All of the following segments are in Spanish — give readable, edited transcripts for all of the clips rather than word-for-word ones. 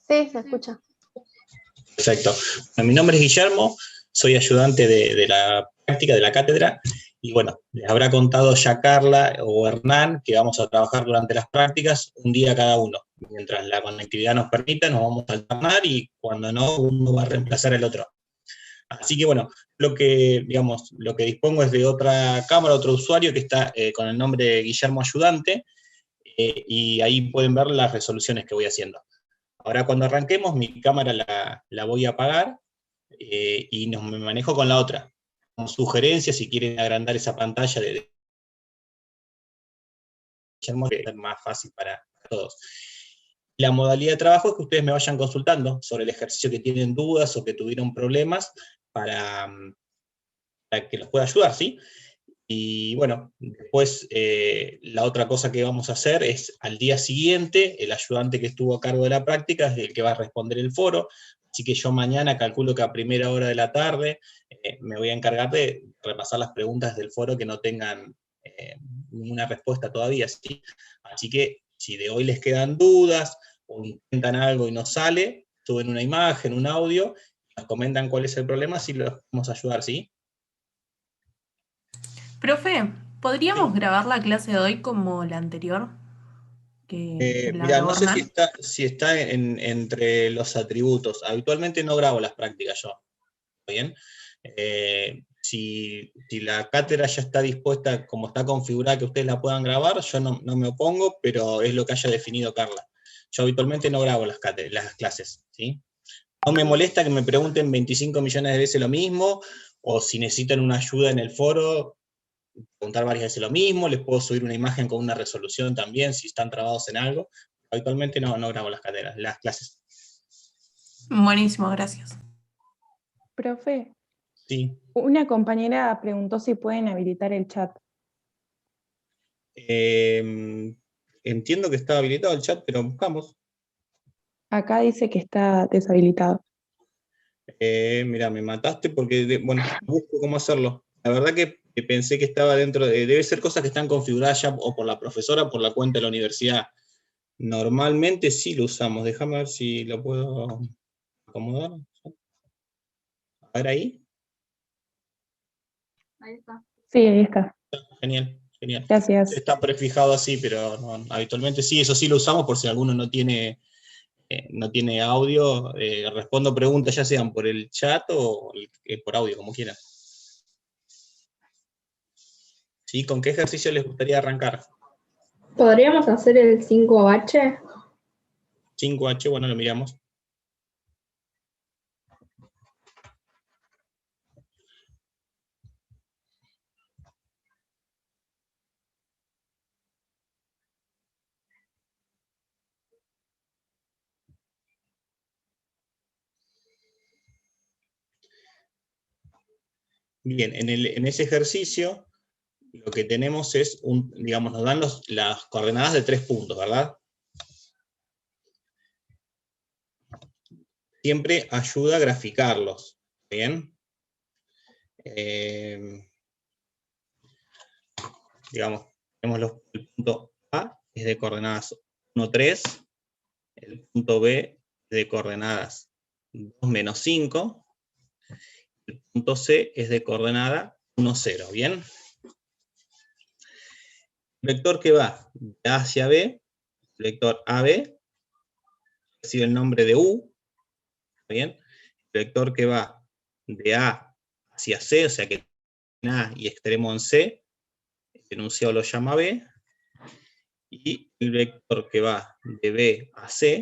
Sí, se escucha. Perfecto. Mi nombre es Guillermo, soy ayudante de la práctica de la cátedra, y bueno, les habrá contado ya Carla o Hernán que vamos a trabajar durante las prácticas un día cada uno. Mientras la conectividad nos permita, nos vamos a alternar, y cuando no, uno va a reemplazar al otro. Así que bueno, lo que dispongo es de otra cámara, otro usuario que está con el nombre de Guillermo Ayudante, y ahí pueden ver las resoluciones que voy haciendo. Ahora cuando arranquemos, mi cámara la voy a apagar, y me manejo con la otra. Como sugerencia, si quieren agrandar esa pantalla de Guillermo, que es más fácil para todos. La modalidad de trabajo es que ustedes me vayan consultando sobre el ejercicio, que tienen dudas o que tuvieron problemas, para que los pueda ayudar, ¿sí? Y bueno, después la otra cosa que vamos a hacer es, al día siguiente, el ayudante que estuvo a cargo de la práctica es el que va a responder el foro, así que yo mañana calculo que a primera hora de la tarde me voy a encargar de repasar las preguntas del foro que no tengan ninguna respuesta todavía, ¿sí? Así que si de hoy les quedan dudas, o intentan algo y no sale, suben una imagen, un audio, nos comentan cuál es el problema, así los podemos ayudar, ¿sí? Profe, ¿podríamos Sí. grabar la clase de hoy como la anterior? Que la Mira, grabó no sé Hernán. si está entre los atributos. Habitualmente no grabo las prácticas yo. ¿Bien? Si la cátedra ya está dispuesta, como está configurada, que ustedes la puedan grabar, yo no me opongo, pero es lo que haya definido Carla. Yo habitualmente no grabo las clases, ¿sí? No me molesta que me pregunten 25 millones de veces lo mismo, o si necesitan una ayuda en el foro, preguntar varias veces lo mismo, les puedo subir una imagen con una resolución también, si están trabados en algo. Habitualmente no grabo las clases. Buenísimo, gracias. Profe, Sí. una compañera preguntó si pueden habilitar el chat. Entiendo que está habilitado el chat, pero buscamos. Acá dice que está deshabilitado. Mira, me mataste porque, bueno, busco cómo hacerlo. La verdad que pensé que estaba dentro debe ser cosas que están configuradas ya o por la profesora o por la cuenta de la universidad. Normalmente sí lo usamos. Déjame ver si lo puedo acomodar. A ver ahí. Ahí está. Sí, ahí está. Genial. Gracias. Está prefijado así, pero no, habitualmente sí, eso sí lo usamos por si alguno no tiene audio. Respondo preguntas ya sean por el chat o por audio, como quieran. ¿Sí? ¿Con qué ejercicio les gustaría arrancar? ¿Podríamos hacer el 5H? 5H, bueno, lo miramos. Bien, en ese ejercicio lo que tenemos es, nos dan las coordenadas de 3 puntos, ¿verdad? Siempre ayuda a graficarlos, ¿bien? Tenemos el punto A, es de coordenadas 1, 3, el punto B es de coordenadas 2, menos 5, el punto C es de coordenada 1, 0, ¿bien? El vector que va de A hacia B, el vector AB, recibe el nombre de U, ¿bien? El vector que va de A hacia C, o sea que tiene A y extremo en C, el enunciado lo llama B, y el vector que va de B a C,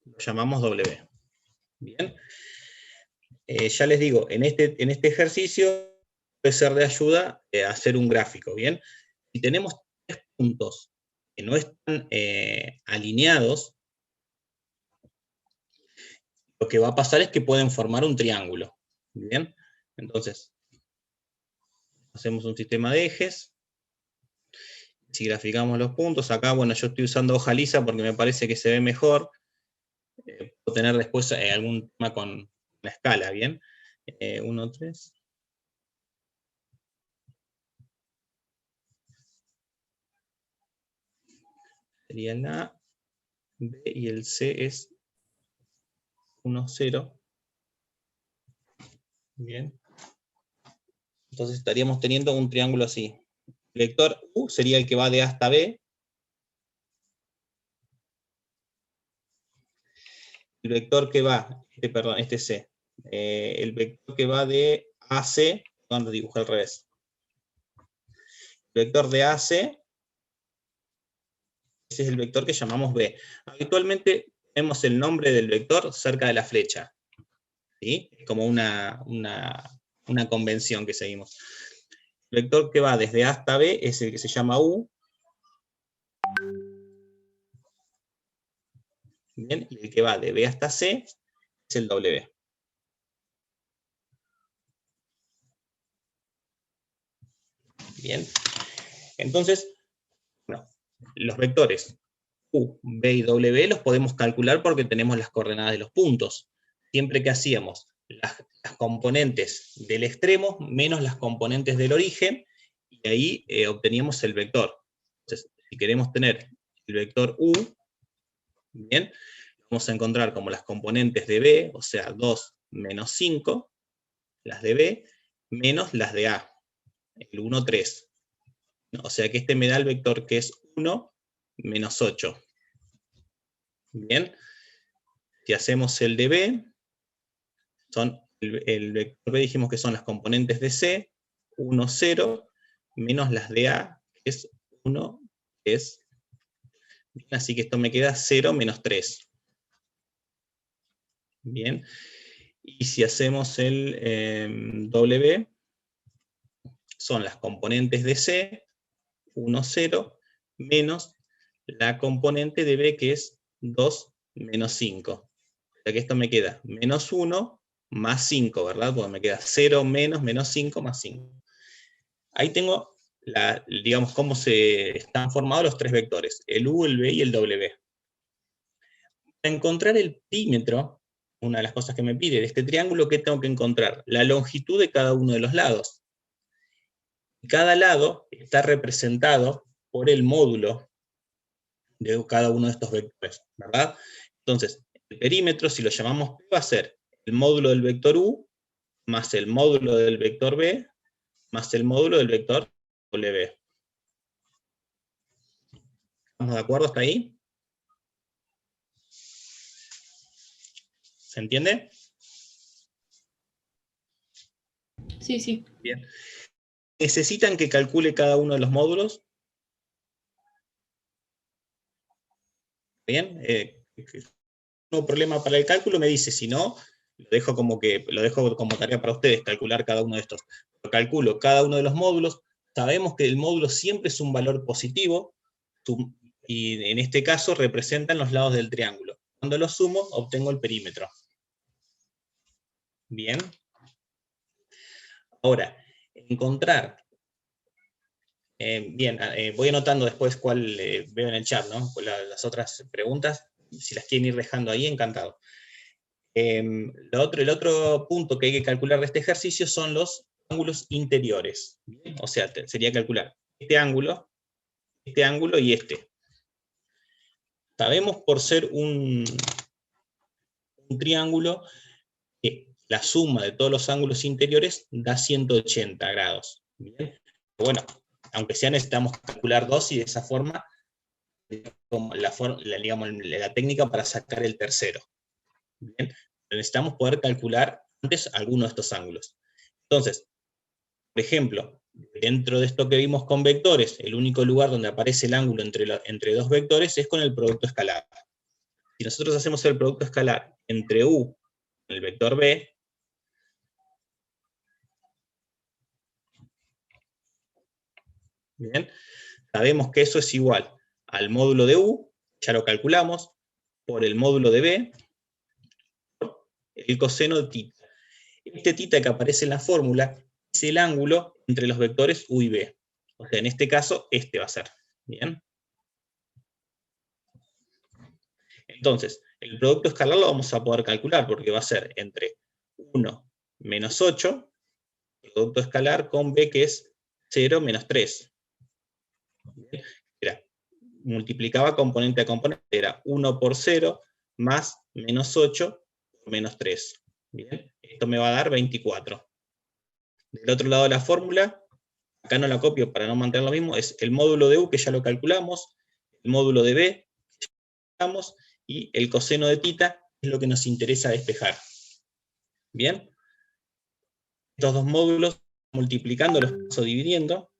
lo llamamos W. Bien, ya les digo, en este ejercicio puede ser de ayuda hacer un gráfico, ¿bien? Si tenemos 3 puntos que no están alineados, lo que va a pasar es que pueden formar un triángulo, ¿bien? Entonces, hacemos un sistema de ejes. Si graficamos los puntos, acá, bueno, yo estoy usando hoja lisa porque me parece que se ve mejor. Puedo tener después algún tema con la escala, ¿bien? 1, 3. Sería la... B y el C es 1, 0. Bien. Entonces estaríamos teniendo un triángulo así. El vector U sería el que va de A hasta B. El vector que va, este C. El vector que va de AC, cuando dibujé al revés. El vector de AC, ese es el vector que llamamos B. Habitualmente tenemos el nombre del vector cerca de la flecha. ¿Sí? Es como una convención que seguimos. El vector que va desde A hasta B es el que se llama U. Bien, y el que va de B hasta C es el W. Bien, entonces, bueno, los vectores U, B y W los podemos calcular porque tenemos las coordenadas de los puntos. Siempre que hacíamos las componentes del extremo menos las componentes del origen, y ahí obteníamos el vector. Entonces, si queremos tener el vector U, bien, vamos a encontrar como las componentes de B, o sea, 2 menos 5, las de B, menos las de A, el 1, 3. O sea que este me da el vector que es 1 menos 8. Bien, si hacemos el de B, son el vector B dijimos que son las componentes de C, 1, 0, menos las de A, que es 1, 3. Bien, así que esto me queda 0 menos 3. Bien, y si hacemos el W, son las componentes de C, 1, 0, menos la componente de B, que es 2 menos 5. O sea que esto me queda menos 1 más 5, ¿verdad? Porque me queda 0 menos 5 más 5. Ahí tengo, digamos, cómo se están formados los tres vectores, el U, el B y el W. Para encontrar el perímetro, una de las cosas que me pide de este triángulo, ¿qué tengo que encontrar? La longitud de cada uno de los lados. Cada lado está representado por el módulo de cada uno de estos vectores, ¿verdad? Entonces, el perímetro, si lo llamamos P, va a ser el módulo del vector U, más el módulo del vector B, más el módulo del vector W. ¿Estamos de acuerdo hasta ahí? ¿Se entiende? Sí, sí. Bien. ¿Necesitan que calcule cada uno de los módulos? Bien. No problema para el cálculo, me dice, si no, lo dejo como tarea para ustedes, calcular cada uno de estos. Lo calculo cada uno de los módulos, sabemos que el módulo siempre es un valor positivo, y en este caso representan los lados del triángulo. Cuando lo sumo, obtengo el perímetro. Bien. Ahora, encontrar. Bien, voy anotando después cuál veo en el chat, ¿no? Las otras preguntas, si las quieren ir dejando ahí, encantado. El otro punto que hay que calcular de este ejercicio son los ángulos interiores. ¿Bien? O sea, sería calcular este ángulo y este. Sabemos por ser un triángulo que la suma de todos los ángulos interiores da 180 grados. ¿Bien? Bueno, aunque sea necesitamos calcular dos y de esa forma como la técnica para sacar el tercero. ¿Bien? Necesitamos poder calcular antes alguno de estos ángulos. Entonces, por ejemplo, dentro de esto que vimos con vectores, el único lugar donde aparece el ángulo entre dos vectores es con el producto escalar. Si nosotros hacemos el producto escalar entre U y el vector B, ¿bien? Sabemos que eso es igual al módulo de U, ya lo calculamos, por el módulo de B, por el coseno de θ. Este θ que aparece en la fórmula es el ángulo entre los vectores U y B. O sea, en este caso, este va a ser. ¿Bien? Entonces, el producto escalar lo vamos a poder calcular, porque va a ser entre 1 menos 8, producto escalar con B, que es 0 menos 3. Era multiplicaba componente a componente, era 1 por 0 más menos 8 por menos 3. Bien, esto me va a dar 24. Del otro lado de la fórmula, acá no la copio para no mantener lo mismo, es el módulo de U, que ya lo calculamos, el módulo de B, que ya lo calculamos, y el coseno de tita es lo que nos interesa despejar. Bien, estos dos módulos, multiplicando, los paso dividiendo.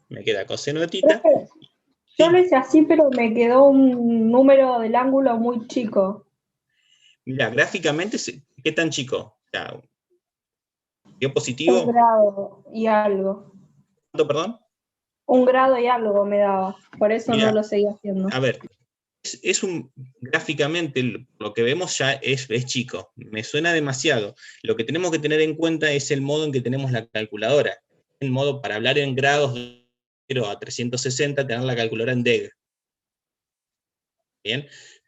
Me queda coseno de tita. Profe, yo lo hice así, pero me quedó un número del ángulo muy chico. Mira, gráficamente, ¿qué tan chico? ¿Dio positivo? 1 grado y algo. ¿Cuánto, perdón? 1 grado y algo me daba. Por eso Mirá, no lo seguía haciendo. A ver, gráficamente lo que vemos ya es chico. Me suena demasiado. Lo que tenemos que tener en cuenta es el modo en que tenemos la calculadora. El modo para hablar en grados de 0 a 360, tener la calculadora en deg. Bien.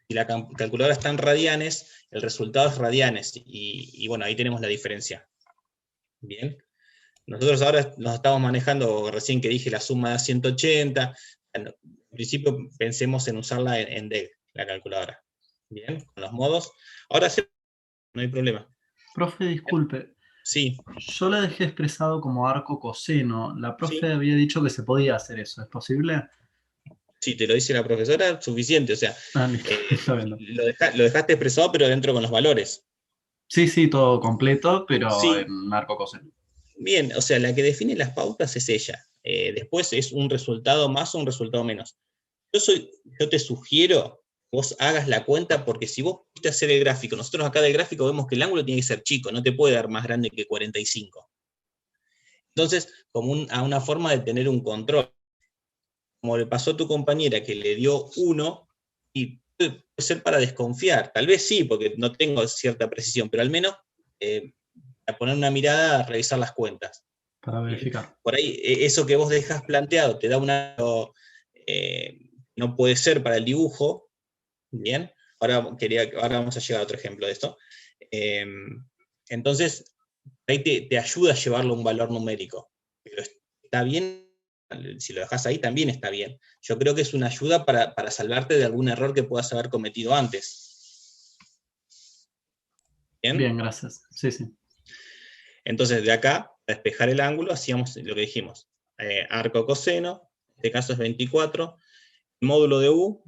Si la calculadora está en radianes, el resultado es radianes, y bueno, ahí tenemos la diferencia. Bien. Nosotros ahora nos estamos manejando, recién que dije la suma de 180, en principio pensemos en usarla en deg, la calculadora. Bien, con los modos. Ahora sí, no hay problema. Profe, disculpe. Sí. Yo la dejé expresado como arco coseno. La profe Sí. había dicho que se podía hacer eso. ¿Es posible? Si te lo dice la profesora, suficiente. O sea, Está bien. lo dejaste expresado, pero dentro con los valores. Sí, todo completo, pero Sí. en arco coseno. Bien, o sea, la que define las pautas es ella. Después es un resultado más o un resultado menos. Yo te sugiero que vos hagas la cuenta, porque si vos quisiste hacer el gráfico, nosotros acá del gráfico vemos que el ángulo tiene que ser chico, no te puede dar más grande que 45. Entonces, como a una forma de tener un control. Como le pasó a tu compañera que le dio 1, y puede ser para desconfiar, tal vez sí, porque no tengo cierta precisión, pero al menos a poner una mirada, a revisar las cuentas. Para verificar. Por ahí, eso que vos dejas planteado te da no puede ser para el dibujo. Bien, ahora vamos a llegar a otro ejemplo de esto. Entonces, ahí te ayuda a llevarlo a un valor numérico, pero está bien. Si lo dejas ahí, también está bien. Yo creo que es una ayuda para salvarte de algún error que puedas haber cometido antes. ¿Bien? Bien, gracias. Sí. Entonces, de acá, para despejar el ángulo, hacíamos lo que dijimos. Arco coseno, en este caso es 24. El módulo de U,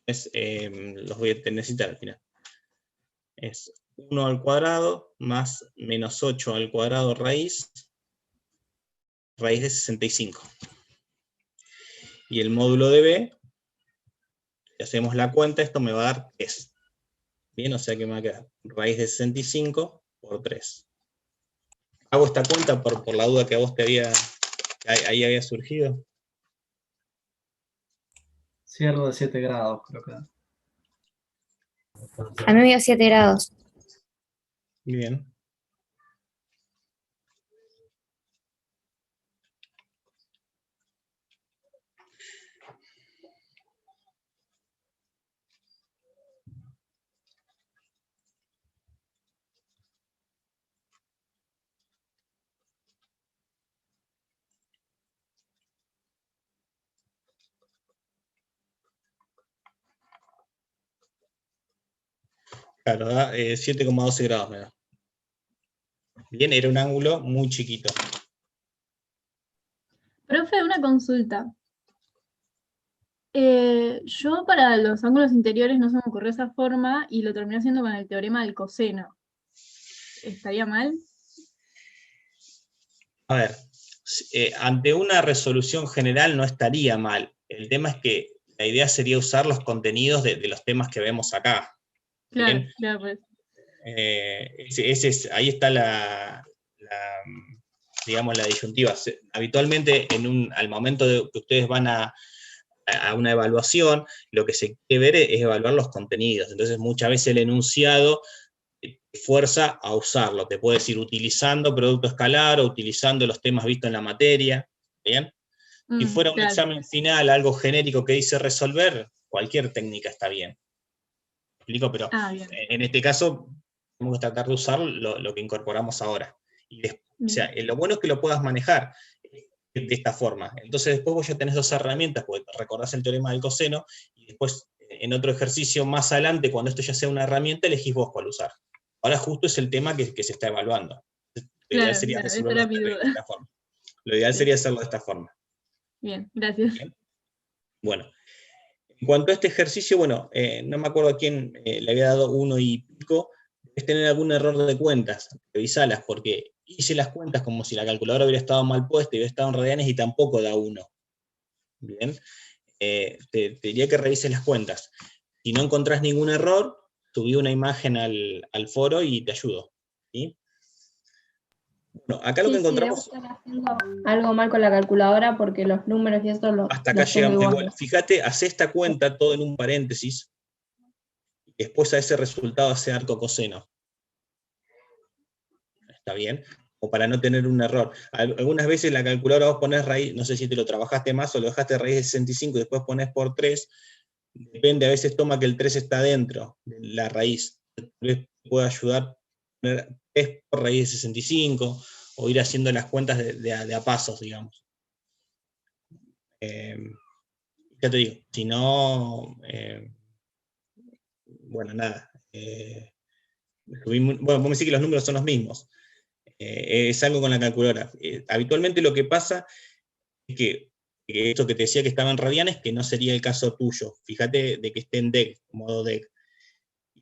los voy a necesitar al final. Es 1 al cuadrado más menos 8 al cuadrado raíz de 65. Y el módulo de B, si hacemos la cuenta, esto me va a dar 3. Bien, o sea que me va a quedar raíz de 65 por 3. Hago esta cuenta por la duda que a vos ahí había surgido. Cierro de 7 grados, creo que. A mí me dio 7 grados. Bien. Claro, da 7,12 grados me da. Bien, era un ángulo muy chiquito. Profe, una consulta. Yo para los ángulos interiores no se me ocurrió esa forma y lo terminé haciendo con el teorema del coseno. ¿Estaría mal? A ver, ante una resolución general no estaría mal. El tema es que la idea sería usar los contenidos de los temas que vemos acá. Claro, Bien. claro, pues. Ahí está digamos, la disyuntiva. Habitualmente, al momento de que ustedes van a una evaluación, lo que se quiere ver es evaluar los contenidos. Entonces, muchas veces el enunciado fuerza a usarlo. Te puedes ir utilizando producto escalar o utilizando los temas vistos en la materia. ¿Bien? Si fuera un examen final, algo genérico que dice resolver, cualquier técnica está bien. ¿Me explico? Pero en este caso, tenemos que tratar de usar lo que incorporamos ahora. O sea, Bien. lo bueno es que lo puedas manejar de esta forma. Entonces después vos ya tenés dos herramientas, porque recordás el teorema del coseno, y después en otro ejercicio más adelante, cuando esto ya sea una herramienta, elegís vos cuál usar. Ahora justo es el tema que se está evaluando. Lo ideal Claro, sería claro, esa resolverlo era mi de duda. esta forma. Lo ideal Sí. sería hacerlo de esta forma. Bien, gracias. Bien. Bueno, en cuanto a este ejercicio, bueno, no me acuerdo a quién le había dado 1 y pico, debes tener algún error de cuentas, revisalas, porque hice las cuentas como si la calculadora hubiera estado mal puesta y hubiera estado en radianes y tampoco da 1. Bien, te diría que revises las cuentas. Si no encontrás ningún error, subí una imagen al foro y te ayudo. ¿Sí? Bueno, acá lo que Sí, debo encontramos... estar haciendo algo mal con la calculadora porque los números y eso Hasta acá los tengo llegamos igual. iguales. Fíjate, hace esta cuenta todo en un paréntesis, y después a ese resultado hace arco coseno. ¿Está bien? O para no tener un error. Algunas veces la calculadora vos ponés raíz, no sé si te lo trabajaste más o lo dejaste raíz de 65 y después ponés por 3, depende, a veces toma que el 3 está dentro de la raíz. Puede ayudar a poner 3 por raíz de 65, o ir haciendo las cuentas de a pasos, digamos. Ya te digo, si no, bueno, nada. Bueno, vamos a decir que los números son los mismos. Es algo con la calculadora. Habitualmente lo que pasa es que esto que te decía que estaba en radianes, que no sería el caso tuyo. Fíjate de que esté en DEC, modo DEC.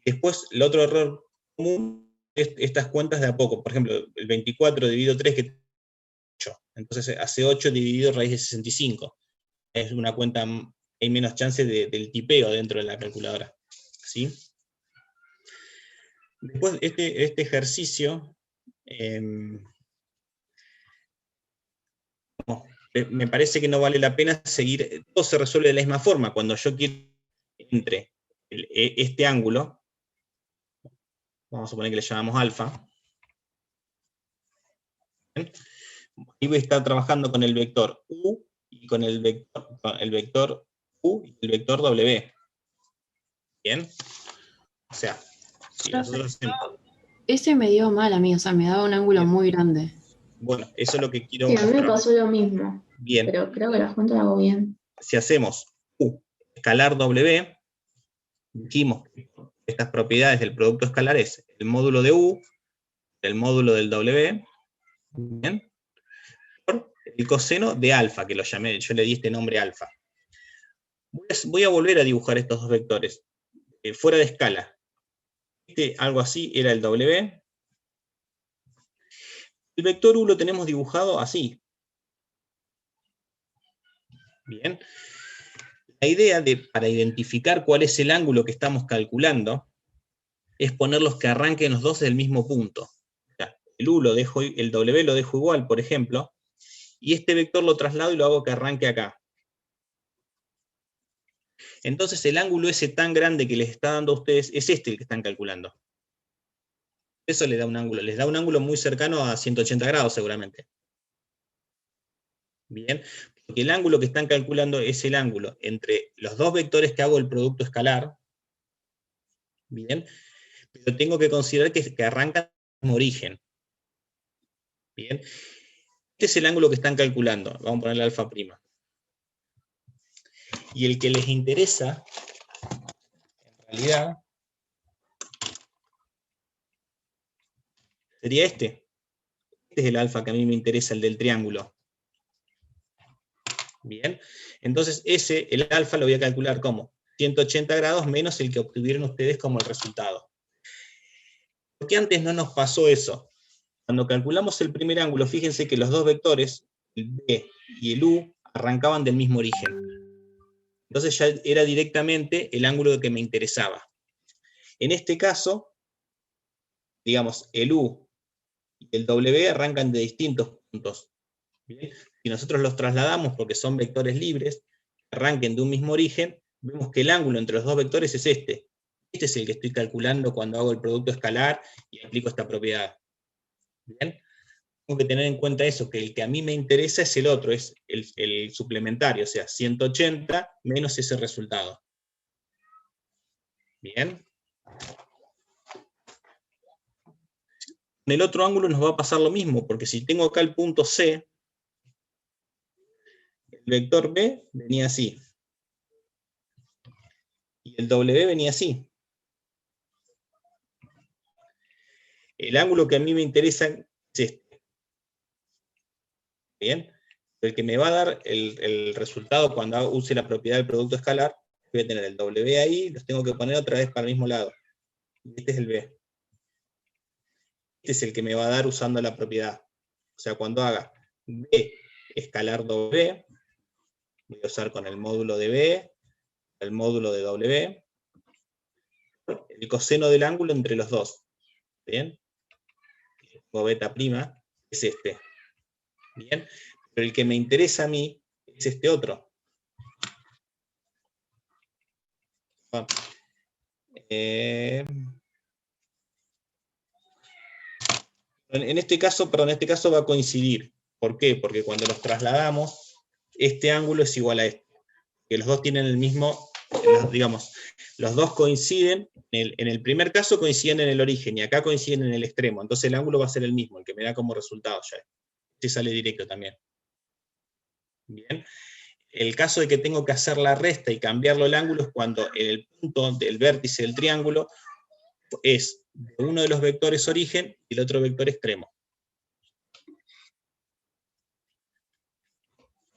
Después, el otro error común es estas cuentas de a poco. Por ejemplo, el 24 dividido 3, que 8. Entonces hace 8 dividido raíz de 65. Es una cuenta, hay menos chance del tipeo dentro de la calculadora. ¿Sí? Después, este ejercicio, me parece que no vale la pena seguir, todo se resuelve de la misma forma. Cuando yo quiero entre este ángulo, vamos a suponer que le llamamos alfa, ahí voy a estar trabajando con el vector U y con el vector U y el vector W. ¿Bien? O sea, si nosotros hacemos... Ese me dio mal a mí, o sea, me daba un ángulo muy grande. Bueno, eso es lo que quiero Sí, a mí me mostrar. pasó lo mismo, Bien. pero creo que las cuentas las hago bien. Si hacemos U escalar W, dijimos que estas propiedades del producto escalar es el módulo de U, el módulo del W, ¿bien? Por el coseno de alfa, que lo llamé, yo le di este nombre alfa. Voy a volver a dibujar estos dos vectores, fuera de escala. Algo así era el W. El vector U lo tenemos dibujado así. Bien. La idea para identificar cuál es el ángulo que estamos calculando es ponerlos que arranquen los dos del mismo punto. O sea, el W lo dejo igual, por ejemplo, y este vector lo traslado y lo hago que arranque acá. Entonces el ángulo ese tan grande que les está dando a ustedes es este el que están calculando. Eso les da un ángulo muy cercano a 180 grados seguramente. Bien, porque el ángulo que están calculando es el ángulo entre los dos vectores que hago el producto escalar. Bien, pero tengo que considerar que arrancan del mismo origen. Bien, este es el ángulo que están calculando. Vamos a ponerle alfa prima. Y el que les interesa, en realidad, sería este. Este es el alfa que a mí me interesa, el del triángulo. Bien, entonces el alfa lo voy a calcular como 180 grados menos el que obtuvieron ustedes como el resultado. ¿Por qué antes no nos pasó eso? Cuando calculamos el primer ángulo, fíjense que los dos vectores, el B y el U, arrancaban del mismo origen. Entonces ya era directamente el ángulo que me interesaba. En este caso, digamos, el U y el W arrancan de distintos puntos. ¿Bien? Si nosotros los trasladamos porque son vectores libres, que arranquen de un mismo origen, vemos que el ángulo entre los dos vectores es este. Este es el que estoy calculando cuando hago el producto escalar y aplico esta propiedad. ¿Bien? Tengo que tener en cuenta eso, que el que a mí me interesa es el otro, es el suplementario, o sea, 180 menos ese resultado. ¿Bien? En el otro ángulo nos va a pasar lo mismo, porque si tengo acá el punto C, el vector B venía así. Y el W venía así. El ángulo que a mí me interesa es este. ¿Bien? El que me va a dar el resultado cuando use la propiedad del producto escalar, voy a tener el W ahí, los tengo que poner otra vez para el mismo lado. Este es el B. Este es el que me va a dar usando la propiedad. O sea, cuando haga B escalar W, voy a usar con el módulo de B, el módulo de W, el coseno del ángulo entre los dos. ¿Bien? O beta prima es este. ¿Bien? Pero el que me interesa a mí es este otro. En este caso va a coincidir. ¿Por qué? Porque cuando los trasladamos, este ángulo es igual a este. Que los dos tienen el mismo, digamos, los dos coinciden, en el primer caso coinciden en el origen, y acá coinciden en el extremo. Entonces el ángulo va a ser el mismo, el que me da como resultado ya. Este sale directo también. Bien. El caso de que tengo que hacer la resta y cambiarlo el ángulo es cuando en el punto del vértice del triángulo es de uno de los vectores origen y el otro vector extremo.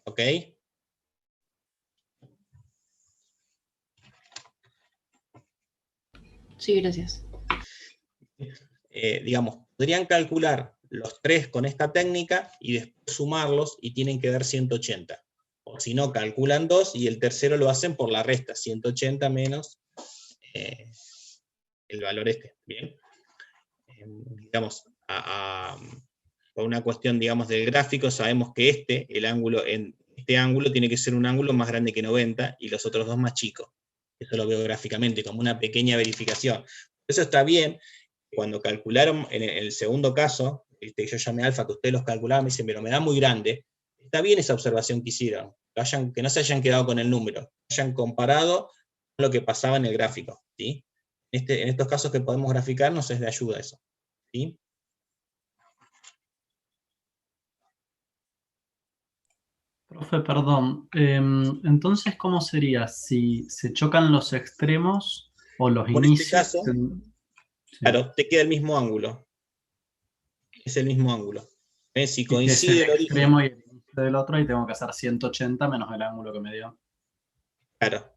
¿Ok? Sí, gracias. Digamos, podrían calcular los tres con esta técnica y después sumarlos y tienen que dar 180. O si no, calculan 2 y el tercero lo hacen por la resta, 180 menos el valor este. Bien. Digamos, por una cuestión, digamos, del gráfico, sabemos que este ángulo tiene que ser un ángulo más grande que 90 y los otros dos más chicos. Eso lo veo gráficamente, como una pequeña verificación. Eso está bien. Cuando calcularon en el segundo caso, yo llamé a alfa, que ustedes los calculaban, me dicen, pero me da muy grande. Está bien esa observación que hicieron, que no se hayan quedado con el número, que hayan comparado con lo que pasaba en el gráfico. ¿Sí? En estos casos que podemos graficar nos es de ayuda eso. ¿Sí? Profe, perdón. Entonces, ¿cómo sería si se chocan los extremos o los Por este inicios? caso, Sí. claro, te queda el mismo ángulo. Es el mismo ángulo. Si Y que es coincide el el origen, extremo y el inicio del otro, y tengo que hacer 180 menos el ángulo que me dio. claro,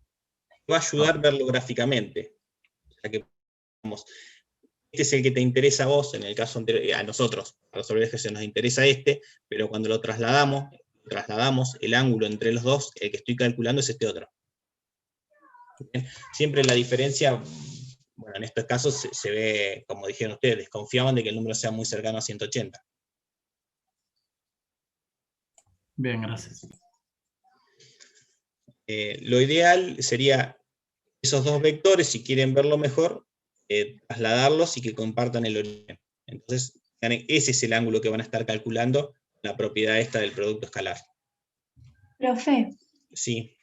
va a ayudar a verlo gráficamente. O sea que, vamos, este es el que te interesa a vos, en el caso anterior, a nosotros, a los ejercicios nos interesa este, pero cuando lo trasladamos el ángulo entre los dos, el que estoy calculando es este otro. ¿Bien? Siempre la diferencia, bueno, en estos casos se ve, como dijeron ustedes, desconfiaban de que el número sea muy cercano a 180. Bien, gracias. Lo ideal sería esos dos vectores, si quieren verlo mejor, trasladarlos y que compartan el origen. Entonces, ese es el ángulo que van a estar calculando, la propiedad esta del producto escalar. Profe, Sí,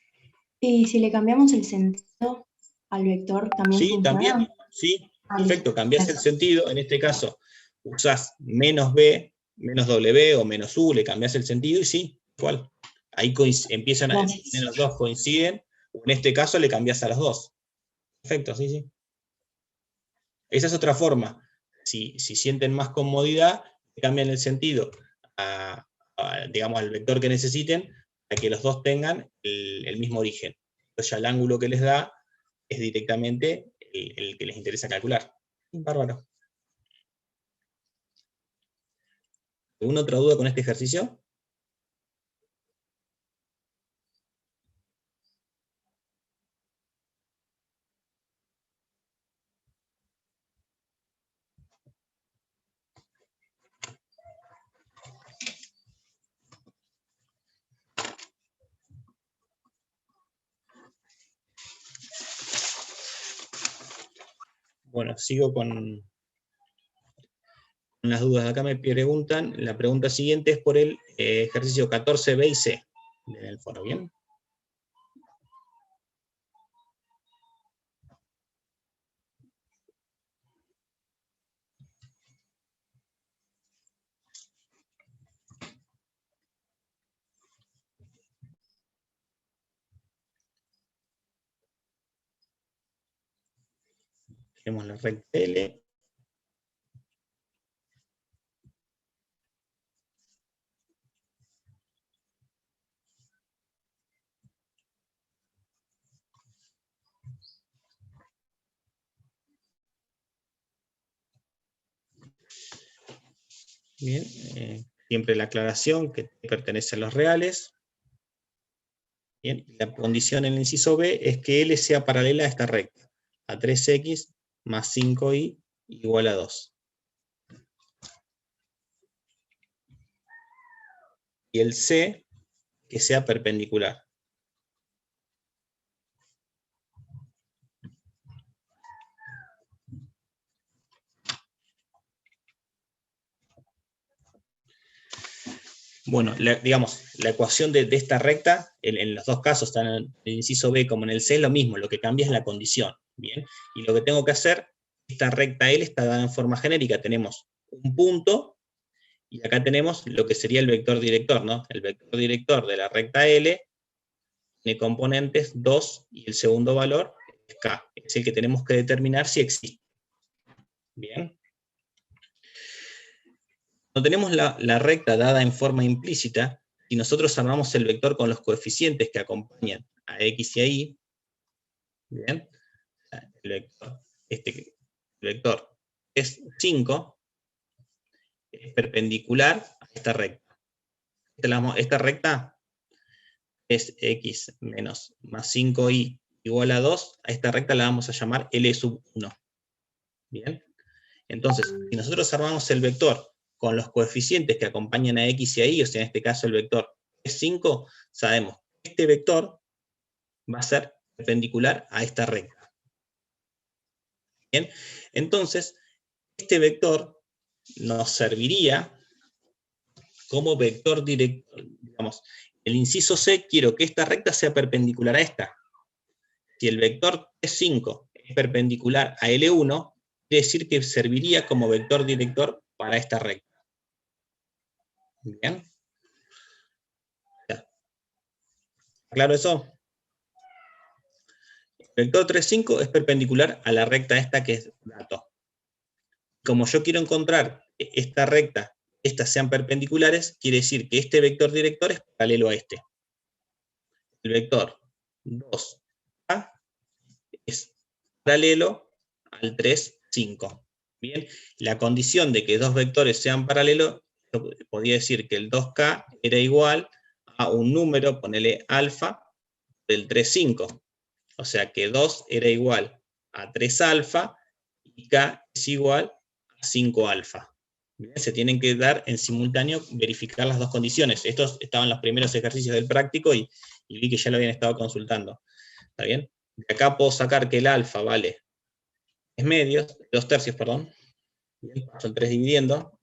¿y si le cambiamos el sentido al vector también sí, también, funciona? sí, Ah, perfecto, listo. cambias el Gracias. sentido, en este caso usás menos B, menos W o menos U, le cambias el sentido y sí, igual. Ahí empiezan Gracias. los dos coinciden, o en este caso le cambias a los dos. Perfecto, sí, sí. Esa es otra forma. Si sienten más comodidad, cambian el sentido digamos, al vector que necesiten, para que los dos tengan el mismo origen. Entonces ya el ángulo que les da es directamente el que les interesa calcular. Bárbaro. ¿Alguna otra duda con este ejercicio? Bueno, sigo con las dudas. Acá me preguntan, la pregunta siguiente es por el ejercicio 14B y C en el foro, ¿bien? tenemos la recta L. Bien, siempre la aclaración que pertenece a los reales. Bien, la condición en el inciso B es que L sea paralela a esta recta, a 3x más 5y igual a 2. Y el C, que sea perpendicular. Bueno, digamos, la ecuación de esta recta, en los dos casos, tanto en el inciso B como en el C, es lo mismo, lo que cambia es la condición, ¿bien? Y lo que tengo que hacer, esta recta L está dada en forma genérica, tenemos un punto, y acá tenemos lo que sería el vector director, ¿no? El vector director de la recta L tiene componentes 2, y el segundo valor es K, es el que tenemos que determinar si existe. ¿Bien? Cuando tenemos la recta dada en forma implícita, y nosotros armamos el vector con los coeficientes que acompañan a x y a y, ¿bien? El vector es 5, es perpendicular a esta recta. Esta recta es x menos más 5y igual a 2, a esta recta la vamos a llamar L sub 1. ¿Bien? Entonces, si nosotros armamos el vector con los coeficientes que acompañan a x y a y, o sea, en este caso el vector es 5, sabemos que este vector va a ser perpendicular a esta recta. ¿Bien? Entonces, este vector nos serviría como vector directo. Digamos, el inciso C, quiero que esta recta sea perpendicular a esta. Si el vector T5 es perpendicular a L1, quiere decir que serviría como vector director para esta recta. ¿Bien? ¿Claro eso? El vector 3,5 es perpendicular a la recta esta que es dato. Como yo quiero encontrar que esta recta, estas sean perpendiculares, quiere decir que este vector director es paralelo a este. El vector 2A es paralelo al 3,5. Bien, la condición de que dos vectores sean paralelos, yo podría decir que el 2K era igual a un número, ponele alfa, del 3,5. O sea que 2 era igual a 3 alfa y K es igual a 5 alfa. Bien, se tienen que dar en simultáneo, verificar las dos condiciones. Estos estaban los primeros ejercicios del práctico y vi que ya lo habían estado consultando. ¿Está bien? De acá puedo sacar que el alfa vale 2 tercios, perdón. Bien, son 3 dividiendo.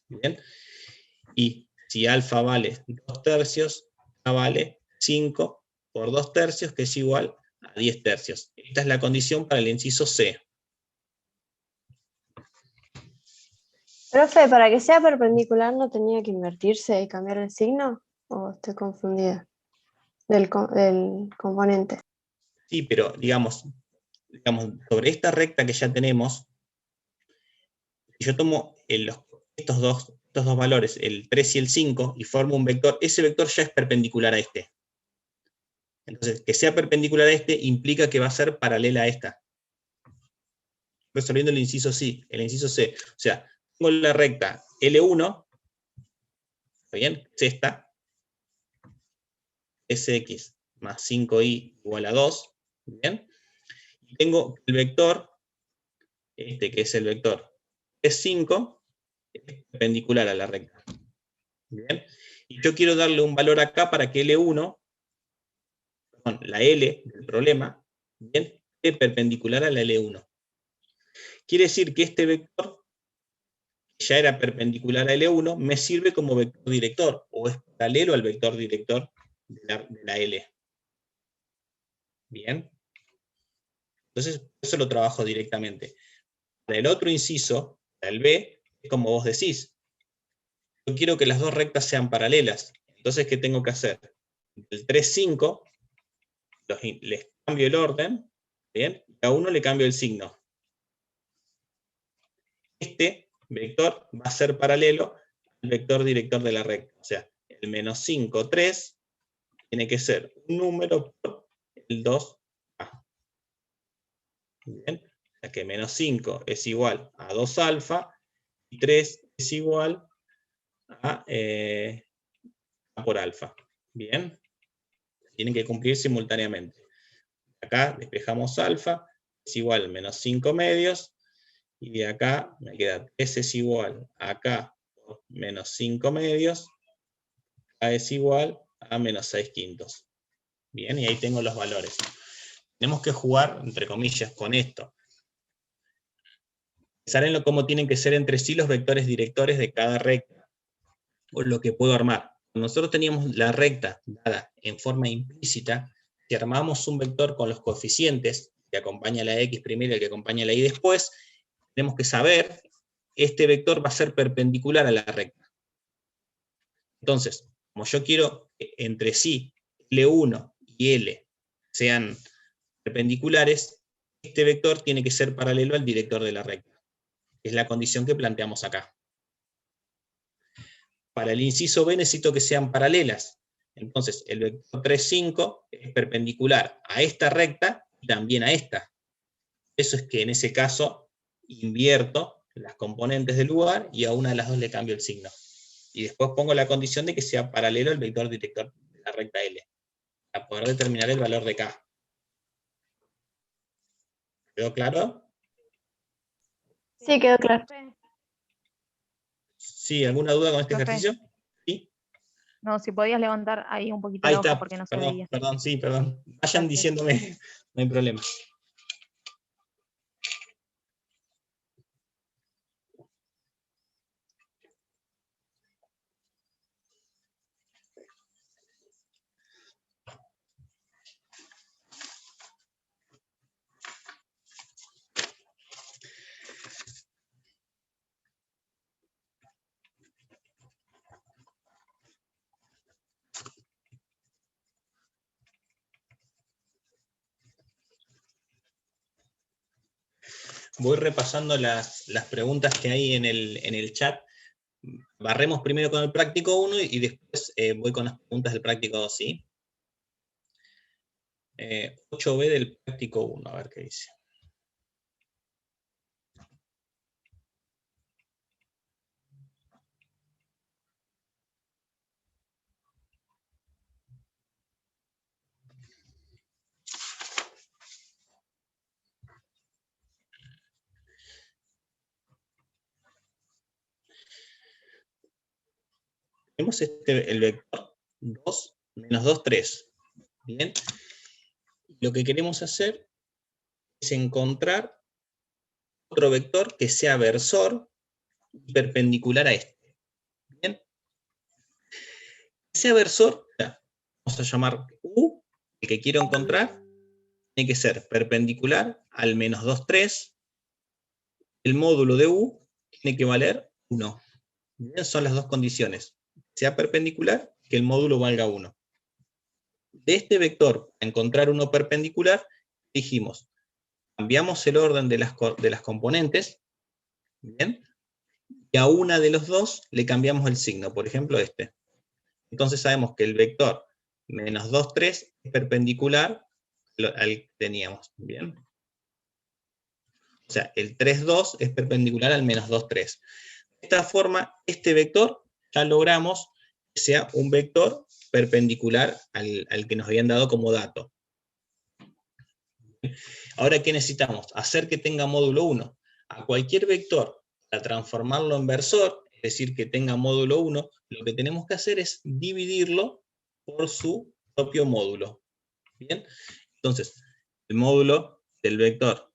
Bien. Y si alfa vale 2 tercios, A vale 5 por 2 tercios, que es igual a 10 tercios. Esta es la condición para el inciso C. Profe, para que sea perpendicular no tenía que invertirse y cambiar el signo, ¿o estoy confundida del componente? Sí, pero digamos, sobre esta recta que ya tenemos, si yo tomo estos dos valores, el 3 y el 5, y formo un vector, ese vector ya es perpendicular a este. Entonces, que sea perpendicular a este implica que va a ser paralela a esta. Resolviendo el inciso C. O sea, tengo la recta L1, ¿está bien? Es esta, Sx más 5y igual a 2, ¿bien? Y tengo el vector, que es el vector S5, es perpendicular a la recta. ¿Bien? Y yo quiero darle un valor acá para que L1, perdón, la L del problema, ¿bien?, es perpendicular a la L1. Quiere decir que este vector, que ya era perpendicular a L1, me sirve como vector director, o es paralelo al vector director de la L. ¿Bien? Entonces, eso lo trabajo directamente. Para el otro inciso, para el B, es como vos decís. Yo quiero que las dos rectas sean paralelas. Entonces, ¿qué tengo que hacer? El 3,5, les cambio el orden, Bien, a uno le cambio el signo. Este vector va a ser paralelo al vector director de la recta. O sea, el menos 5, 3, tiene que ser un número por el 2a. Bien, o sea que menos 5 es igual a 2 alfa, y 3 es igual a A por alfa. Bien, tienen que cumplir simultáneamente. Acá despejamos alfa, es igual a menos 5 medios, y de acá me queda 3 es igual a acá por menos 5 medios, A es igual a menos 6 quintos. Bien, y ahí tengo los valores. Tenemos que jugar, entre comillas, con esto. Pensar en cómo tienen que ser entre sí los vectores directores de cada recta, o lo que puedo armar. Nosotros teníamos la recta dada en forma implícita, si armamos un vector con los coeficientes, que acompaña a la x primero y el que acompaña a la y después, tenemos que saber, este vector va a ser perpendicular a la recta. Entonces, como yo quiero que entre sí L1 y L sean perpendiculares, este vector tiene que ser paralelo al director de la recta. Es la condición que planteamos acá. Para el inciso B necesito que sean paralelas. Entonces, el vector 3, 5 es perpendicular a esta recta y también a esta. Eso es que en ese caso invierto las componentes del lugar y a una de las dos le cambio el signo. Y después pongo la condición de que sea paralelo al vector director de la recta L, para poder determinar el valor de K. ¿Quedó claro? Sí, quedó claro. ¿Sí? ¿Alguna duda con este Profe. ejercicio? ¿Sí? No, si podías levantar ahí un poquito Ahí la hoja está. porque no se Perdón, veía. perdón, sí, perdón. Vayan Gracias. diciéndome, no hay problema. Voy repasando las preguntas que hay en el chat. Barremos primero con el práctico 1 y después voy con las preguntas del práctico 2, ¿sí? 8b del práctico 1, a ver qué dice. Tenemos el vector 2, menos 2, 3. Bien. Lo que queremos hacer es encontrar otro vector que sea versor y perpendicular a este. Bien. Que sea versor, vamos a llamar U, el que quiero encontrar, tiene que ser perpendicular al menos 2, 3. El módulo de U tiene que valer 1. Bien, son las dos condiciones. Sea perpendicular, que el módulo valga 1. De este vector, para encontrar uno perpendicular, dijimos, cambiamos el orden de las componentes, ¿bien? Y a una de los dos le cambiamos el signo, por ejemplo este. Entonces sabemos que el vector menos 2, 3 es perpendicular al que teníamos, ¿bien? O sea, el 3, 2 es perpendicular al menos 2, 3. De esta forma, este vector ya logramos que sea un vector perpendicular al que nos habían dado como dato. Ahora, ¿qué necesitamos? Hacer que tenga módulo 1. A cualquier vector, para transformarlo en versor, es decir, que tenga módulo 1, lo que tenemos que hacer es dividirlo por su propio módulo. ¿Bien? Entonces, el módulo del vector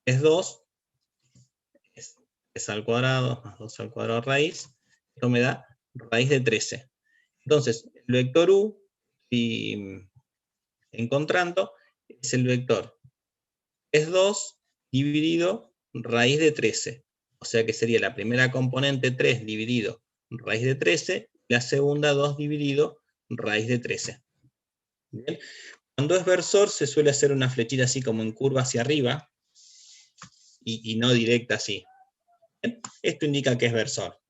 es 2, es al cuadrado, más 2 al cuadrado raíz, esto me da raíz de 13. Entonces, el vector U, y encontrando, es el vector es 2 dividido raíz de 13. O sea que sería la primera componente 3 dividido raíz de 13, la segunda 2 dividido raíz de 13. ¿Bien? Cuando es versor se suele hacer una flechita así como en curva hacia arriba, y no directa así. Esto indica que es versor.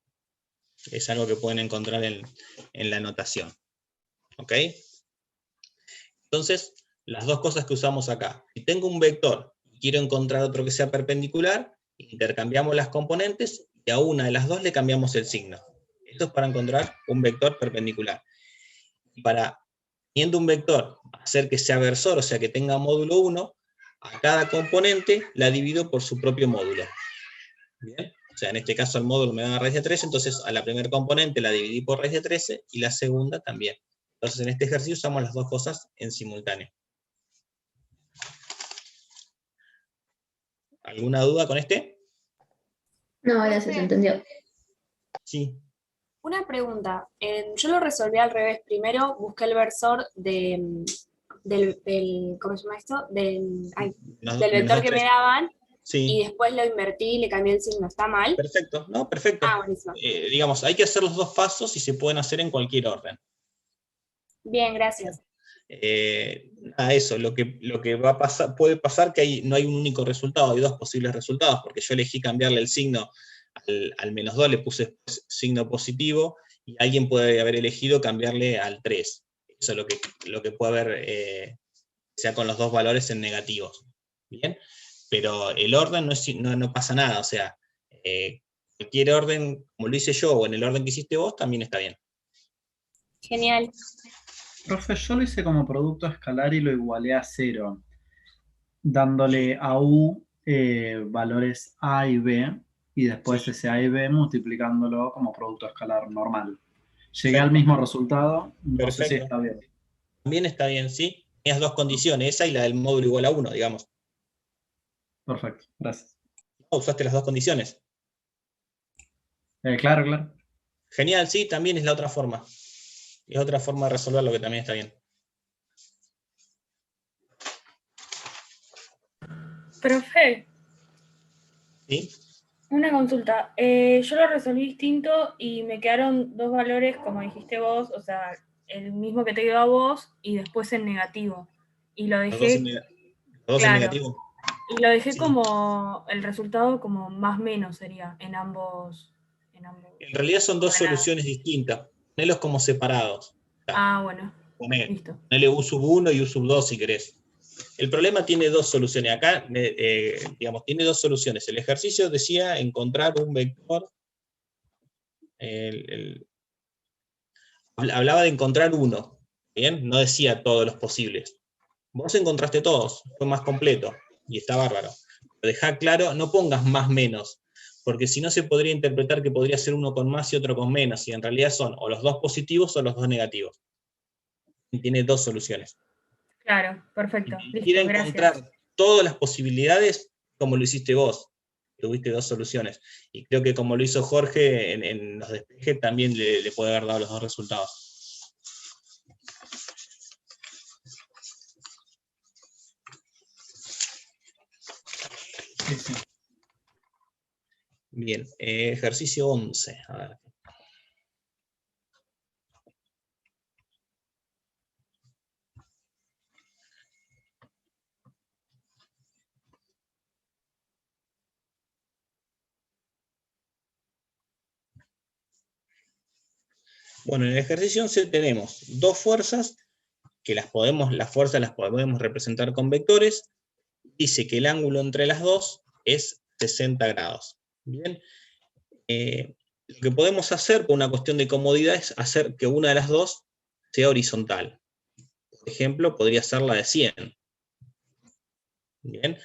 Es algo que pueden encontrar en la anotación. ¿Ok? Entonces, las dos cosas que usamos acá. Si tengo un vector y quiero encontrar otro que sea perpendicular, intercambiamos las componentes y a una de las dos le cambiamos el signo. Esto es para encontrar un vector perpendicular. Para, teniendo un vector, hacer que sea versor, o sea que tenga módulo 1, a cada componente la divido por su propio módulo. ¿Bien? O sea, en este caso el módulo me da raíz de 13, entonces a la primera componente la dividí por raíz de 13 y la segunda también. Entonces en este ejercicio usamos las dos cosas en simultáneo. ¿Alguna duda con este? No, gracias, se entendió. Sí. Una pregunta. Yo lo resolví al revés. Primero busqué el versor del ¿cómo se llama esto? Del vector que me daban. Sí. Y después lo invertí y le cambié el signo. ¿Está mal? Perfecto, no, perfecto. Ah, buenísimo. Digamos, hay que hacer los dos pasos y se pueden hacer en cualquier orden. Bien, gracias. A eso, lo que va a pasar, puede pasar que no hay un único resultado, hay dos posibles resultados, porque yo elegí cambiarle el signo al -2, le puse signo positivo, y alguien puede haber elegido cambiarle al 3. Eso es lo que puede haber, sea con los dos valores en negativos. ¿Bien? Pero el orden no pasa nada, o sea, cualquier orden, como lo hice yo, o en el orden que hiciste vos, también está bien. Genial. Profe, yo lo hice como producto escalar y lo igualé a 0, dándole a U valores A y B, y después ese A y B multiplicándolo como producto escalar normal. Llegué al mismo resultado, no sé si está bien. También está bien, ¿sí? Tenías dos condiciones, esa y la del módulo igual a 1, digamos. Perfecto, gracias. Usaste las dos condiciones. Claro, claro. Genial, sí, también es la otra forma. Es otra forma de resolverlo que también está bien. Profe. ¿Sí? Una consulta. Yo lo resolví distinto y me quedaron dos valores, como dijiste vos, o sea, el mismo que te dio a vos y después en negativo. Y lo dejé. Los dos en negativo. Y lo dejé como el resultado como más menos sería en ambos. En realidad son dos soluciones distintas. Ponelos como separados. Bueno. Listo. Ponele U sub 1 y U sub 2 si querés. El problema tiene dos soluciones. Acá, digamos, tiene dos soluciones. El ejercicio decía encontrar un vector. Hablaba de encontrar uno. ¿Bien? No decía todos los posibles. Vos encontraste todos. Fue más completo. Y está bárbaro. Pero dejá claro, no pongas más menos. Porque si no se podría interpretar que podría ser uno con más y otro con menos. Y en realidad son o los dos positivos o los dos negativos. Y tiene dos soluciones. Claro, perfecto. Si quiere encontrar todas las posibilidades, como lo hiciste vos. Tuviste dos soluciones. Y creo que como lo hizo Jorge en los despejes, también le puede haber dado los dos resultados. Sí. Bien, ejercicio 11. A ver. Bueno, en el ejercicio 11 tenemos dos fuerzas, que las fuerzas las podemos representar con vectores. Dice que el ángulo entre las dos es 60 grados. Bien. Lo que podemos hacer por una cuestión de comodidad es hacer que una de las dos sea horizontal. Por ejemplo, podría ser la de 100. Bien.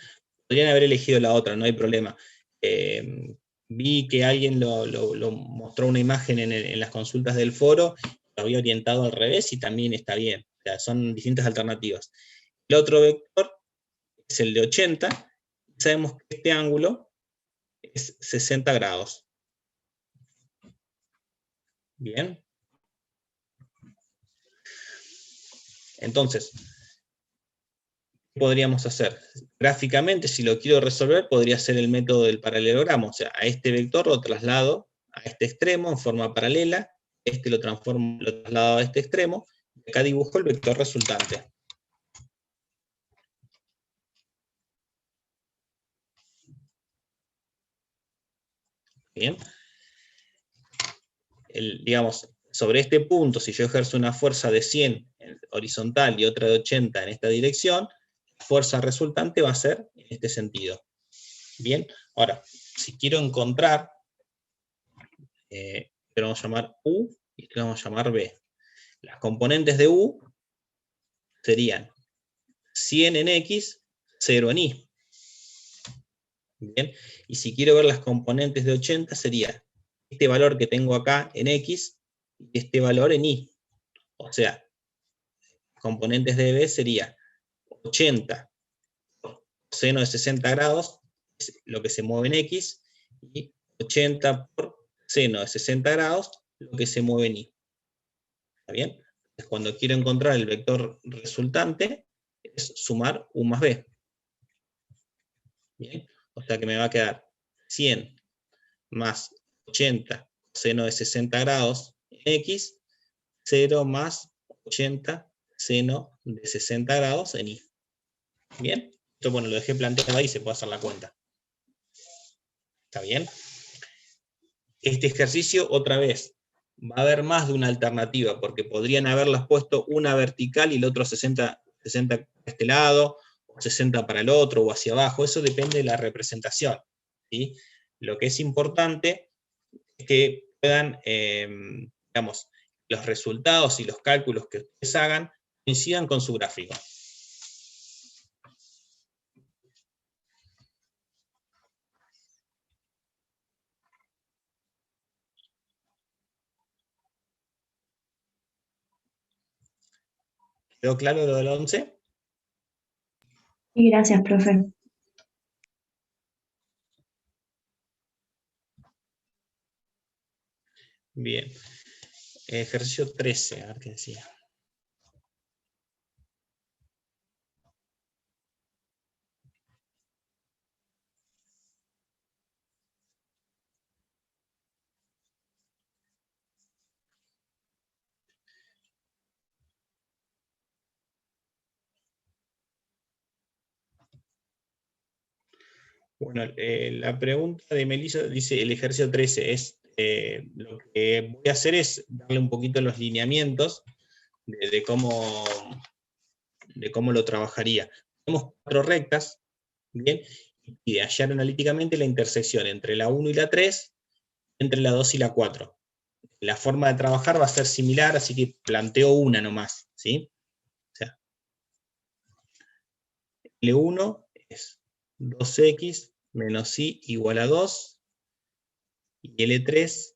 Podrían haber elegido la otra, no hay problema. Vi que alguien lo mostró una imagen en las consultas del foro, lo había orientado al revés y también está bien. O sea, son distintas alternativas. El otro vector es el de 80. Sabemos que este ángulo es 60 grados. Bien. Entonces, ¿qué podríamos hacer? Gráficamente, si lo quiero resolver, podría ser el método del paralelogramo. O sea, a este vector lo traslado a este extremo en forma paralela, lo traslado a este extremo, y acá dibujo el vector resultante. Bien. Digamos, sobre este punto, si yo ejerzo una fuerza de 100 horizontal y otra de 80 en esta dirección, la fuerza resultante va a ser en este sentido. Bien, ahora, si quiero encontrar, lo vamos a llamar U y esto lo vamos a llamar B. Las componentes de U serían 100 en X, 0 en Y. Bien, y si quiero ver las componentes de 80 sería este valor que tengo acá en X y este valor en Y. O sea, componentes de B sería 80 por seno de 60 grados, es lo que se mueve en X, y 80 por seno de 60 grados, lo que se mueve en Y. ¿Está bien? Entonces, cuando quiero encontrar el vector resultante, es sumar U más B. Bien, o sea que me va a quedar 100 más 80 seno de 60 grados en X, 0 más 80 seno de 60 grados en Y. Bien, esto bueno, lo dejé planteado ahí, se puede hacer la cuenta. ¿Está bien? Este ejercicio, otra vez, va a haber más de una alternativa, porque podrían haberlas puesto una vertical y el otro 60 para este lado, o 60 para el otro, o hacia abajo, eso depende de la representación. ¿Sí? Lo que es importante es que puedan, digamos, los resultados y los cálculos que ustedes hagan coincidan con su gráfico. ¿Quedó claro lo del 11? Y gracias, profe. Bien. Ejercicio 13, a ver qué decía. Bueno, la pregunta de Melissa dice, el ejercicio 13 es, lo que voy a hacer es darle un poquito los lineamientos de cómo lo trabajaría. Tenemos 4 rectas, ¿bien? Y de hallar analíticamente la intersección entre la 1 y la 3, entre la 2 y la 4. La forma de trabajar va a ser similar, así que planteo una nomás, ¿sí? O sea, L1 es 2x menos y igual a 2, y L3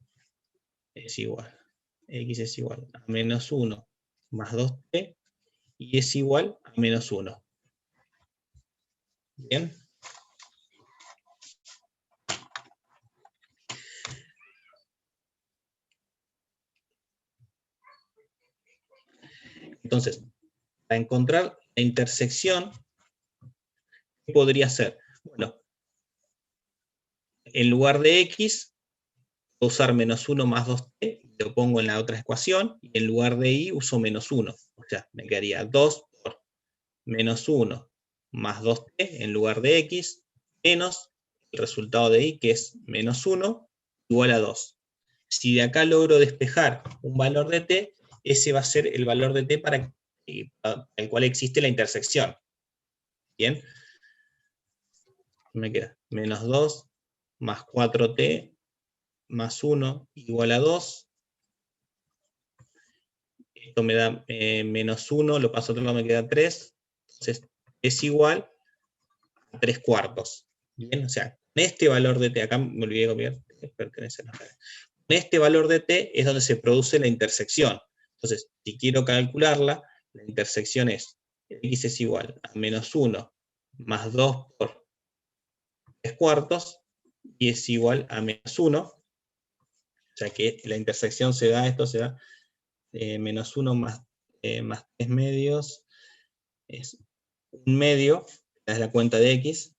es igual, x es igual a menos 1 más 2t, y es igual a menos 1. ¿Bien? Entonces, para encontrar la intersección, ¿qué podría ser? Bueno, en lugar de x, voy a usar menos 1 más 2t, lo pongo en la otra ecuación, y en lugar de y uso menos 1. O sea, me quedaría 2 por menos 1 más 2t en lugar de x, menos el resultado de y, que es menos 1, igual a 2. Si de acá logro despejar un valor de t, ese va a ser el valor de t para el cual existe la intersección. ¿Bien? Me queda menos 2 más 4t más 1 igual a 2. Esto me da menos 1, lo paso a otro lado, me queda 3. Entonces es igual a 3 cuartos. Bien, o sea, con este valor de t, acá me olvidé de copiar, pertenece a la red. Con este valor de t es donde se produce la intersección. Entonces, si quiero calcularla, la intersección es x es igual a menos 1 más 2 por 3 cuartos, y es igual a menos 1. O sea que la intersección se da, esto se da menos 1 más 3 medios, es 1 medio, es la cuenta de x,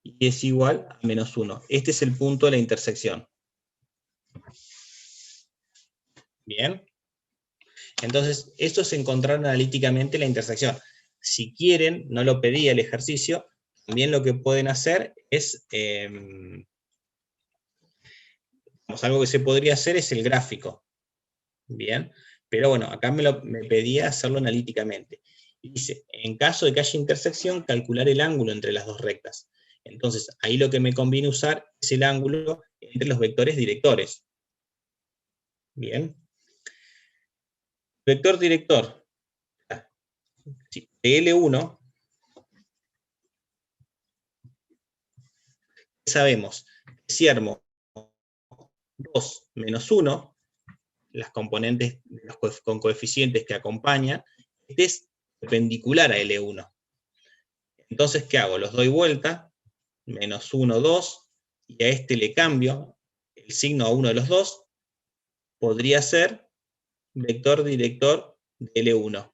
y es igual a menos 1. Este es el punto de la intersección. Bien. Entonces, esto es encontrar analíticamente la intersección. Si quieren, no lo pedí el ejercicio, también lo que pueden hacer es algo que se podría hacer es el gráfico. Bien, pero bueno, acá me pedía hacerlo analíticamente. Y dice, en caso de que haya intersección, calcular el ángulo entre las dos rectas. Entonces, ahí lo que me conviene usar es el ángulo entre los vectores directores. Bien. Vector director de L1, sabemos que si armo 2 menos 1, las componentes con coeficientes que acompañan, este es perpendicular a L1. Entonces, ¿qué hago? Los doy vuelta, menos 1, 2, y a este le cambio el signo a uno de los dos, podría ser vector director de L1.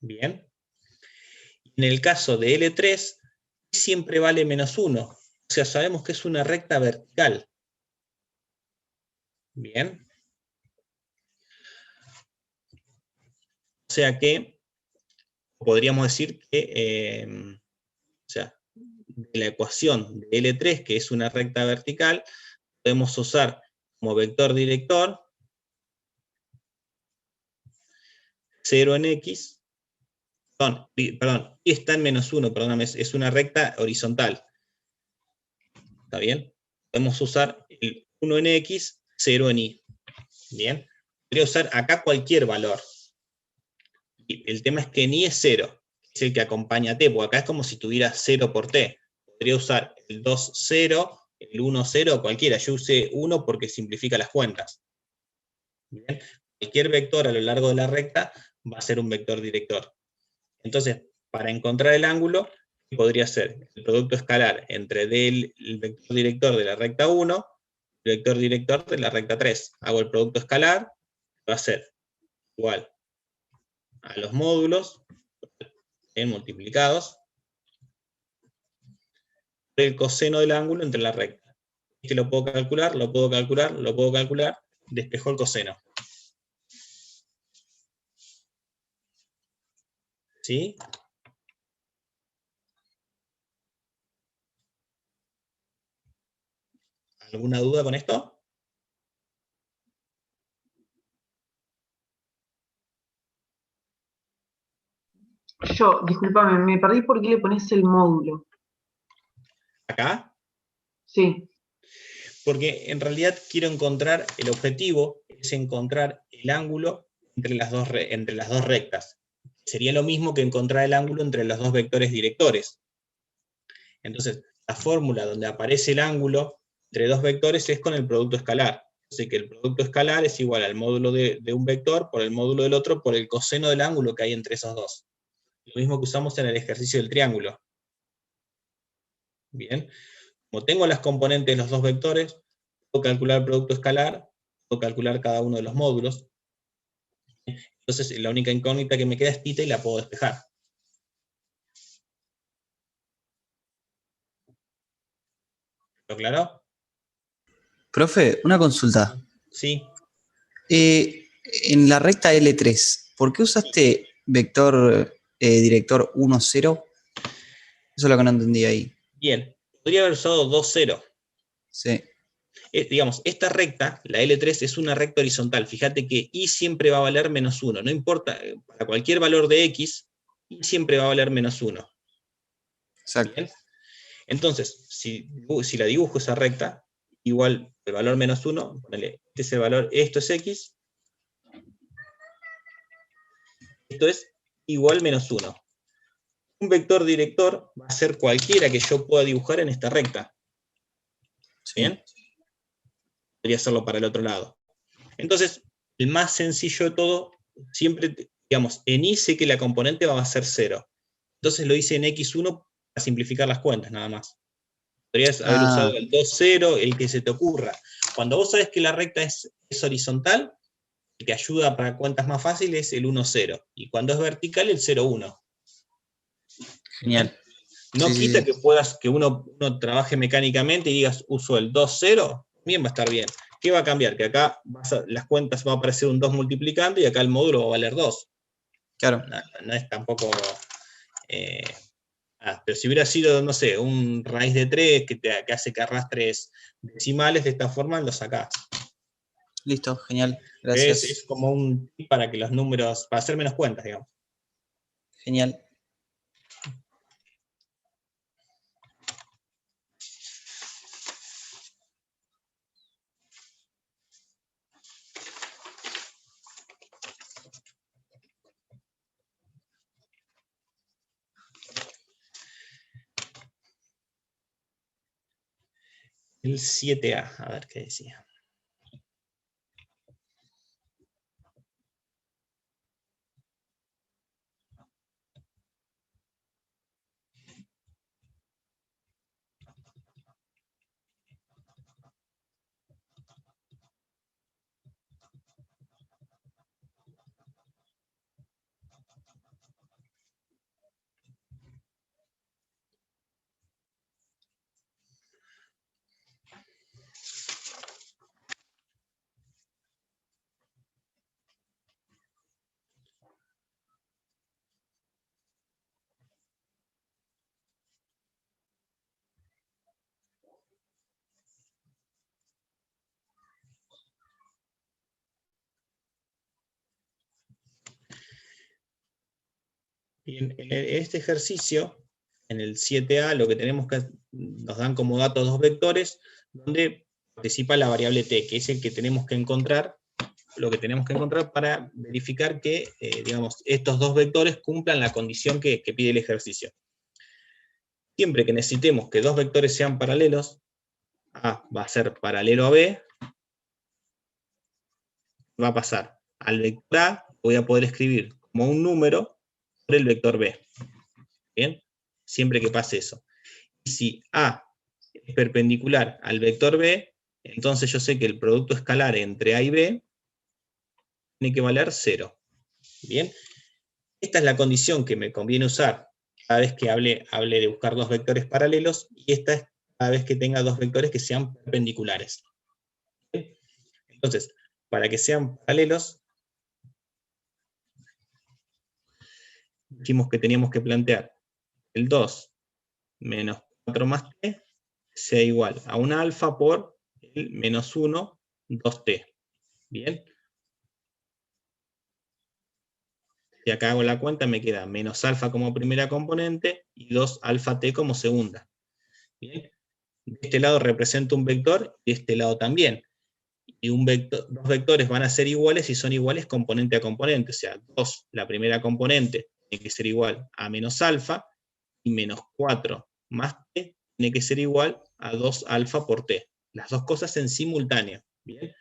Bien. En el caso de L3, siempre vale menos 1. O sea, sabemos que es una recta vertical. Bien. O sea que podríamos decir que, o sea, de la ecuación de L3, que es una recta vertical, podemos usar como vector director 0 en X, perdón, y está en menos 1, perdóname, es una recta horizontal. ¿Está bien? Podemos usar el 1 en X, 0 en Y. Bien. Podría usar acá cualquier valor. Y el tema es que en Y es 0, es el que acompaña a T, porque acá es como si tuviera 0 por T. Podría usar el 2, 0, el 1, 0, cualquiera. Yo usé 1 porque simplifica las cuentas. Bien. Cualquier vector a lo largo de la recta va a ser un vector director. Entonces, para encontrar el ángulo, podría ser el producto escalar entre el vector director de la recta 1 y el vector director de la recta 3. Hago el producto escalar, va a ser igual a los módulos multiplicados por el coseno del ángulo entre la recta. Este lo puedo calcular, lo puedo calcular, lo puedo calcular, despejo el coseno. ¿Sí? ¿Alguna duda con esto? Discúlpame, me perdí por qué le pones el módulo. ¿Acá? Sí. Porque en realidad quiero encontrar, el objetivo es encontrar el ángulo entre las dos rectas. Sería lo mismo que encontrar el ángulo entre los dos vectores directores. Entonces, la fórmula donde aparece el ángulo entre dos vectores es con el producto escalar. Así que el producto escalar es igual al módulo de un vector por el módulo del otro por el coseno del ángulo que hay entre esos dos. Lo mismo que usamos en el ejercicio del triángulo. Bien. Como tengo las componentes de los dos vectores, puedo calcular el producto escalar, puedo calcular cada uno de los módulos. Entonces la única incógnita que me queda es θ y la puedo despejar. ¿Lo claro? Profe, una consulta. Sí. En la recta L3, ¿por qué usaste vector director 1, 0? Eso es lo que no entendí ahí. Bien, podría haber usado 2, 0. Sí. Digamos, esta recta, la L3, es una recta horizontal. Fíjate que Y siempre va a valer menos 1. No importa, para cualquier valor de X, Y siempre va a valer menos 1. Exacto. ¿Bien? Entonces, si la dibujo esa recta, igual el valor menos 1, ponele, este es el valor, esto es X, esto es igual menos 1. Un vector director va a ser cualquiera que yo pueda dibujar en esta recta. ¿Bien? Podría hacerlo para el otro lado. Entonces, el más sencillo de todo, siempre, digamos, en Y sé que la componente va a ser 0. Entonces lo hice en X1 para simplificar las cuentas, nada más. Podrías haber usado el 2, 0, el que se te ocurra. Cuando vos sabes que la recta es horizontal, el que ayuda para cuentas más fáciles es el 1, 0. Y cuando es vertical, el 0, 1. Genial. No quita que uno trabaje mecánicamente y digas, uso el 2, 0, bien va a estar bien. ¿Qué va a cambiar? Que acá las cuentas va a aparecer un 2 multiplicando y acá el módulo va a valer 2. Claro. No es tampoco Pero si hubiera sido, no sé, un raíz de 3 que hace que arrastres decimales, de esta forma lo sacás. Listo, genial. Gracias. Es como un tip para que los números, para hacer menos cuentas, digamos. Genial. El 7A, a ver qué decía. Bien, en este ejercicio, en el 7A, lo que tenemos que nos dan como datos dos vectores, donde participa la variable t, que es el que tenemos que encontrar, lo que tenemos que encontrar para verificar que, digamos, estos dos vectores cumplan la condición que pide el ejercicio. Siempre que necesitemos que dos vectores sean paralelos, A va a ser paralelo a B, va a pasar al vector A, voy a poder escribir como un número por el vector B. ¿Bien? Siempre que pase eso. Y si A es perpendicular al vector B, entonces yo sé que el producto escalar entre A y B tiene que valer 0. ¿Bien? Esta es la condición que me conviene usar cada vez que hable de buscar dos vectores paralelos, y esta es cada vez que tenga dos vectores que sean perpendiculares. ¿Bien? Entonces, para que sean paralelos, dijimos que teníamos que plantear el 2 menos 4 más t sea igual a un alfa por el menos 1, 2t. ¿Bien? Si acá hago la cuenta, me queda menos alfa como primera componente y 2 alfa t como segunda. ¿Bien? De este lado represento un vector y de este lado también. Y dos vectores van a ser iguales si son iguales componente a componente. O sea, 2, la primera componente, tiene que ser igual a menos alfa, y menos 4 más t tiene que ser igual a 2 alfa por t. Las dos cosas en simultáneo. ¿Bien?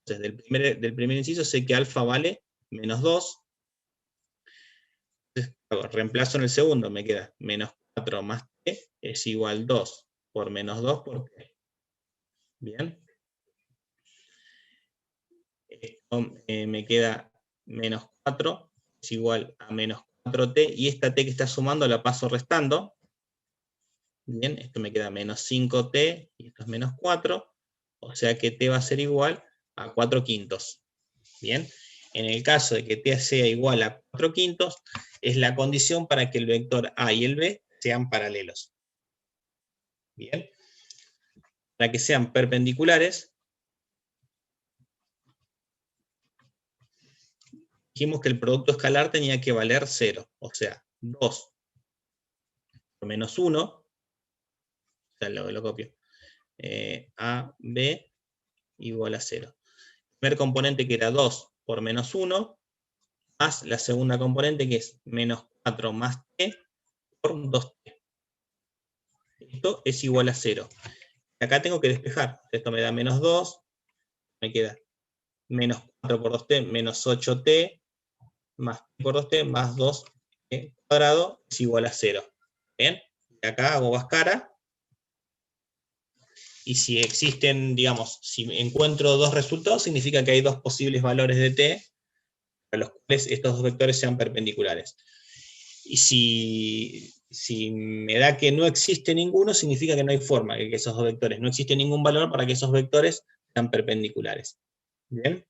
Entonces, del primer inciso sé que alfa vale menos 2. Entonces, reemplazo en el segundo, me queda menos 4 más t es igual a 2 por menos 2 por t. ¿Bien? Esto me queda menos 4 es igual a menos 4t, y esta t que está sumando la paso restando. Bien, esto me queda menos 5t, y esto es menos 4, o sea que t va a ser igual a 4 quintos. Bien, en el caso de que t sea igual a 4 quintos, es la condición para que el vector a y el b sean paralelos. Bien, para que sean perpendiculares, dijimos que el producto escalar tenía que valer 0, o sea, 2 por menos 1, o sea, lo copio, a, b, igual a 0. El primer componente que era 2 por menos 1, más la segunda componente que es menos 4 más t por 2t. Esto es igual a 0. Acá tengo que despejar. Esto me da menos 2, me queda menos 4 por 2t, menos 8t, más t por 2t, más 2t cuadrado, es igual a 0. ¿Bien? Y acá hago Bhaskara. Y si existen, digamos, si encuentro dos resultados, significa que hay dos posibles valores de t, para los cuales estos dos vectores sean perpendiculares. Y si me da que no existe ninguno, significa que no hay forma que esos dos vectores, no existe ningún valor para que esos vectores sean perpendiculares. ¿Bien?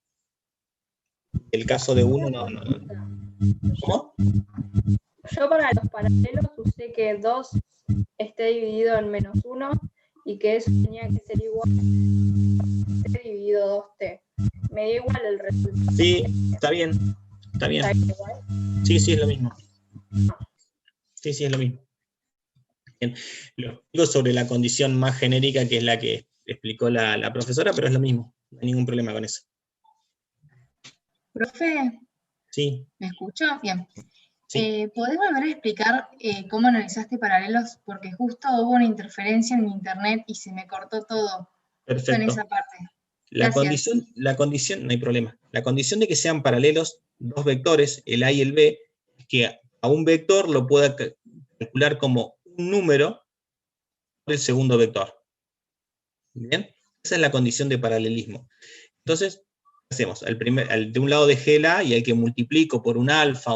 El caso de uno no. ¿Cómo? Yo para los paralelos usé que 2 esté dividido en -1 y que eso tenía que ser igual a t dividido 2t. Me dio igual el resultado. Sí, está bien. Está bien. ¿Está igual? Sí, es lo mismo. Sí, es lo mismo. Bien. Lo explico sobre la condición más genérica, que es la que explicó la profesora, pero es lo mismo. No hay ningún problema con eso. Profe, Sí. ¿me escucha? Bien. Sí. ¿Podés volver a explicar cómo analizaste paralelos? Porque justo hubo una interferencia en mi internet y se me cortó todo. Justo en Perfecto. esa parte. La Gracias. condición, no hay problema. La condición de que sean paralelos dos vectores, el A y el B, es que a un vector lo pueda calcular como un número por el segundo vector. ¿Bien? Esa es la condición de paralelismo. Entonces, ¿qué hacemos? De un lado dejé el A y al que multiplico por un alfa,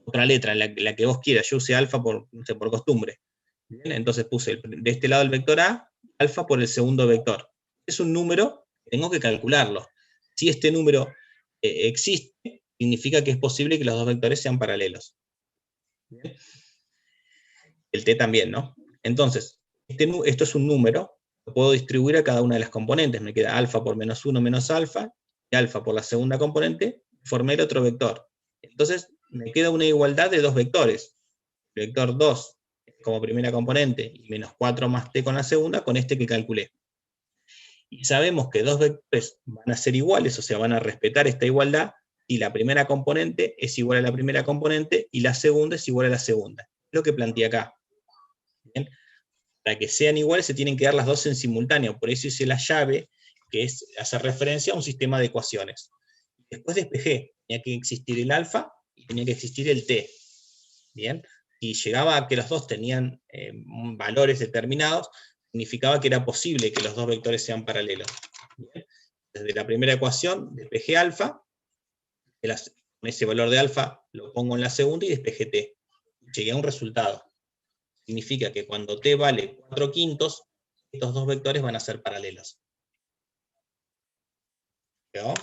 otra letra, la que vos quieras. Yo usé alfa por costumbre. ¿Bien? Entonces puse de este lado el vector A, alfa por el segundo vector. Es un número, tengo que calcularlo. Si este número existe, significa que es posible que los dos vectores sean paralelos. ¿Bien? El t también, ¿no? Entonces, esto es un número, lo puedo distribuir a cada una de las componentes. Me queda alfa por -1 menos alfa, y alfa por la segunda componente, formé el otro vector. Entonces, me queda una igualdad de dos vectores. El vector 2 como primera componente, y -4 más t con la segunda, con este que calculé. Y sabemos que dos vectores van a ser iguales, o sea, van a respetar esta igualdad, si la primera componente es igual a la primera componente, y la segunda es igual a la segunda. Es lo que planteé acá. ¿Bien? Para que sean iguales se tienen que dar las dos en simultáneo, por eso hice la llave, que es hacer referencia a un sistema de ecuaciones. Después despejé, tenía que existir el alfa, y tenía que existir el t. ¿Bien? Si llegaba a que los dos tenían valores determinados, significaba que era posible que los dos vectores sean paralelos. ¿Bien? Desde la primera ecuación despejé alfa, con ese valor de alfa lo pongo en la segunda y despejé t. Llegué a un resultado. Significa que cuando t vale 4/5, estos dos vectores van a ser paralelos. ¿Quedó?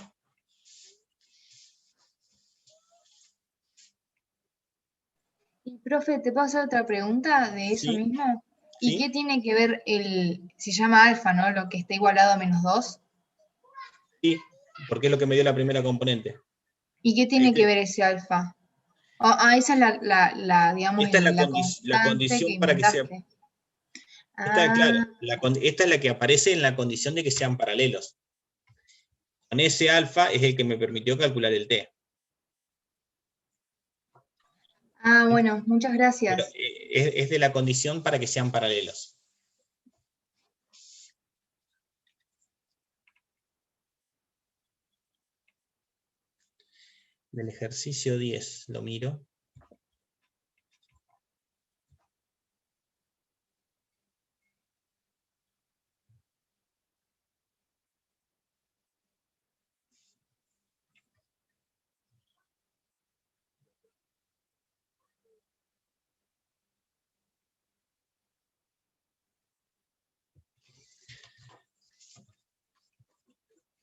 Y profe, ¿te puedo hacer otra pregunta de eso Sí. mismo? ¿Y Sí. qué tiene que ver se llama alfa, ¿no? Lo que está igualado a -2. Sí, porque es lo que me dio la primera componente. ¿Y qué tiene que ver ese alfa? Esa es la digamos, Esta es la constante condición que para que sea... inventaste. Claro, esta es la que aparece en la condición de que sean paralelos. Con ese alfa es el que me permitió calcular el t. Bueno, muchas gracias. Pero, es de la condición para que sean paralelos. Del ejercicio 10, lo miro.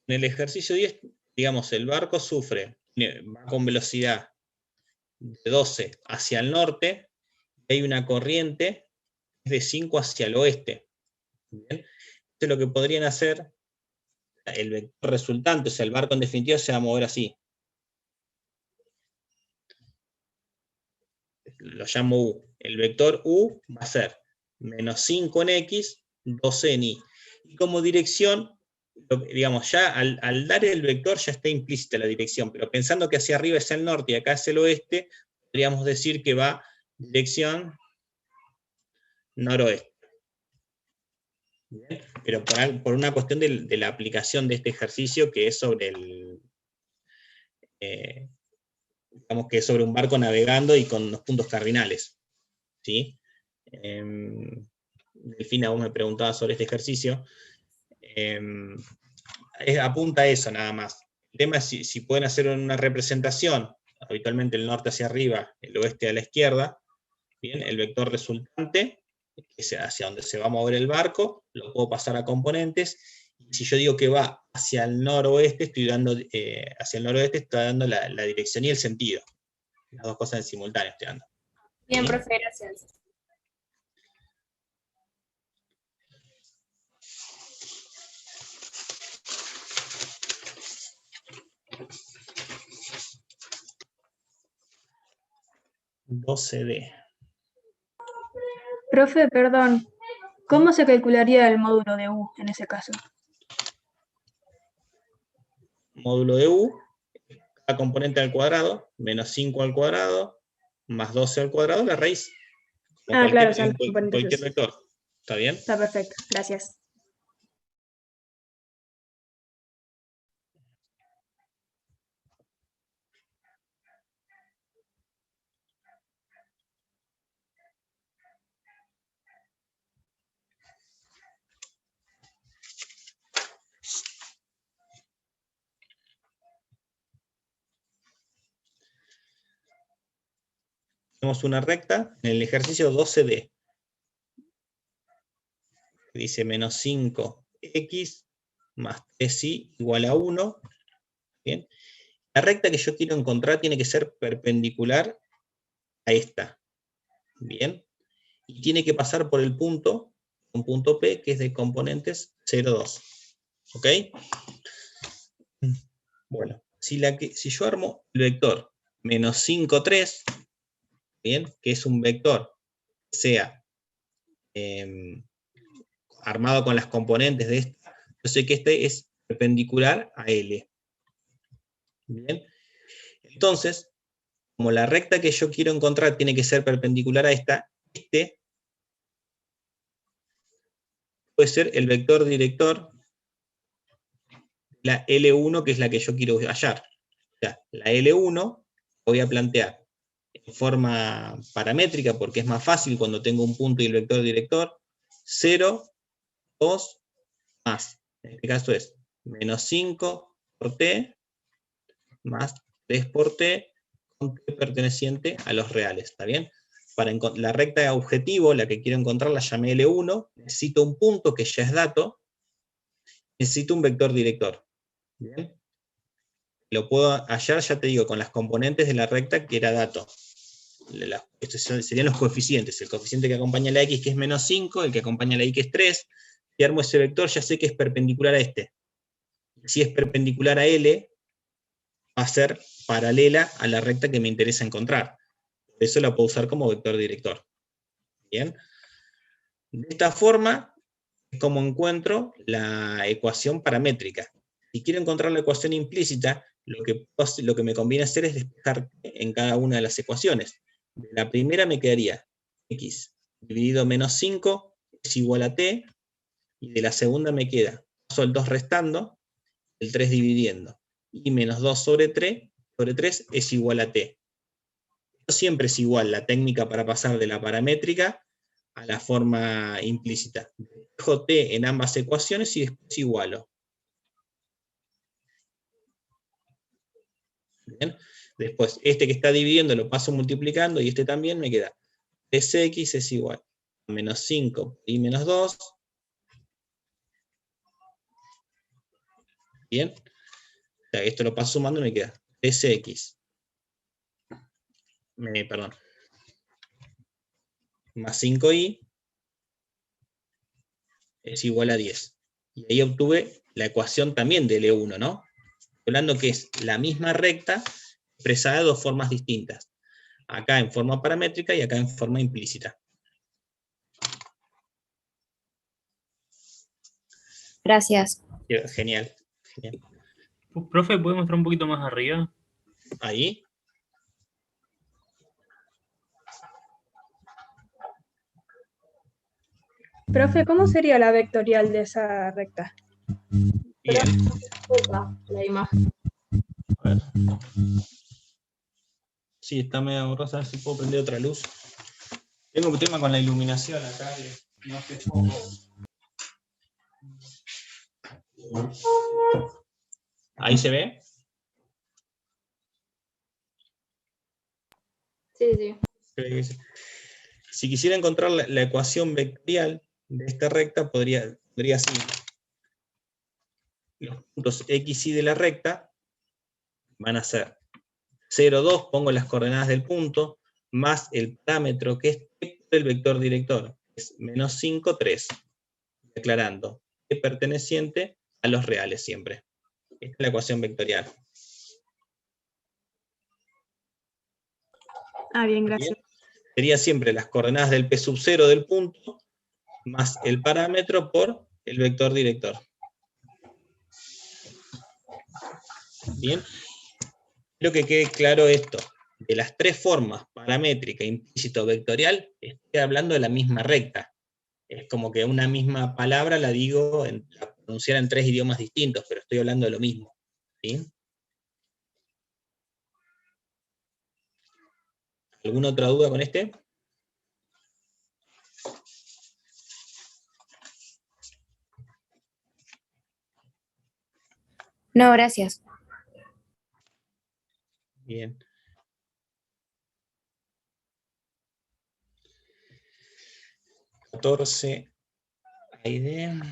En el ejercicio 10, digamos, el barco va con velocidad de 12 hacia el norte, y hay una corriente de 5 hacia el oeste. ¿Bien? Entonces lo que podrían hacer, el vector resultante, o sea, el barco en definitiva se va a mover así. Lo llamo U. El vector U va a ser -5 en X, 12 en Y. Y como dirección, digamos, ya al dar el vector ya está implícita la dirección, pero pensando que hacia arriba es el norte y acá es el oeste, podríamos decir que va dirección noroeste. ¿Bien? Pero por una cuestión de la aplicación de este ejercicio, que es sobre digamos que es sobre un barco navegando y con unos puntos cardinales. ¿Sí? Delfina, vos me preguntabas sobre este ejercicio. Apunta a eso nada más. El tema es si pueden hacer una representación, habitualmente el norte hacia arriba, el oeste a la izquierda, bien, el vector resultante, que es hacia donde se va a mover el barco, lo puedo pasar a componentes. Si yo digo que va hacia el noroeste, estoy dando la dirección y el sentido. Las dos cosas en simultáneo estoy dando. Bien, ¿Sí? profe, gracias. D. Profe, perdón. ¿Cómo se calcularía el módulo de U en ese caso? Módulo de U, cada componente al cuadrado, menos 5 al cuadrado, más 12 al cuadrado, la raíz. Como Ah, claro, cualquier, son los componentes. cualquier vector. ¿Está bien? Está perfecto, gracias. Tenemos una recta en el ejercicio 12D. Dice menos 5x más 3y igual a 1. ¿Bien? La recta que yo quiero encontrar tiene que ser perpendicular a esta. ¿Bien? Y tiene que pasar por el punto, un punto P, que es de componentes 0, 2. ¿Ok? Bueno, si yo armo el vector menos 5, 3, ¿bien? Que es un vector que sea armado con las componentes de esta, yo sé que este es perpendicular a L. ¿Bien? Entonces, como la recta que yo quiero encontrar tiene que ser perpendicular a esta, este puede ser el vector director, la L1, que es la que yo quiero hallar. O sea, la L1 voy a plantear en forma paramétrica, porque es más fácil cuando tengo un punto y el vector director, 0, 2, más. En este caso es menos 5 por t, más 3 por t, con t perteneciente a los reales, ¿está bien? Para la recta de objetivo, la que quiero encontrar, la llamé L1, necesito un punto que ya es dato, necesito un vector director. ¿Bien? Lo puedo hallar, ya te digo, con las componentes de la recta que era dato. Estos serían los coeficientes. El coeficiente que acompaña a la x, que es menos 5, el que acompaña a la y, que es 3. Si armo ese vector, ya sé que es perpendicular a este. Si es perpendicular a L, va a ser paralela a la recta que me interesa encontrar. Por eso la puedo usar como vector director. ¿Bien? De esta forma es como encuentro la ecuación paramétrica. Si quiero encontrar la ecuación implícita, lo que me conviene hacer es despejar en cada una de las ecuaciones. De la primera me quedaría x dividido menos 5 es igual a t, y de la segunda me queda, paso el 2 restando, el 3 dividiendo, y menos 2 sobre 3 es igual a t. Esto siempre es igual, la técnica para pasar de la paramétrica a la forma implícita. Dejo t en ambas ecuaciones y después igualo. ¿Bien? Después, este que está dividiendo lo paso multiplicando, y este también me queda 3x es igual a menos 5 y menos 2. Bien. O sea, esto lo paso sumando y me queda 3x. Perdón. Más 5y es igual a 10. Y ahí obtuve la ecuación también del E1, ¿no? Hablando que es la misma recta expresada de dos formas distintas. Acá en forma paramétrica y acá en forma implícita. Gracias. Genial. Genial. Profe, ¿puede mostrar un poquito más arriba? Ahí. Profe, ¿cómo sería la vectorial de esa recta? Bien. La imagen. A ver. Sí, está medio borrosa, a ver si puedo prender otra luz. Tengo un tema con la iluminación acá, no hace poco. ¿Ahí se ve? Sí. Si quisiera encontrar la ecuación vectorial de esta recta, podría así. Los puntos x y de la recta van a ser 0, 2, pongo las coordenadas del punto, más el parámetro que es t por el vector director, que es menos 5, 3. Declarando t perteneciente a los reales siempre. Esta es la ecuación vectorial. Bien, gracias. Bien. Sería siempre las coordenadas del p sub 0 del punto, más el parámetro por el vector director. Bien. Quiero que quede claro esto. De las tres formas, paramétrica, implícito, vectorial, estoy hablando de la misma recta. Es como que una misma palabra la digo, la pronunciar en tres idiomas distintos, pero estoy hablando de lo mismo. ¿Sí? ¿Alguna otra duda con este? No, gracias. Bien. ¿14 ID?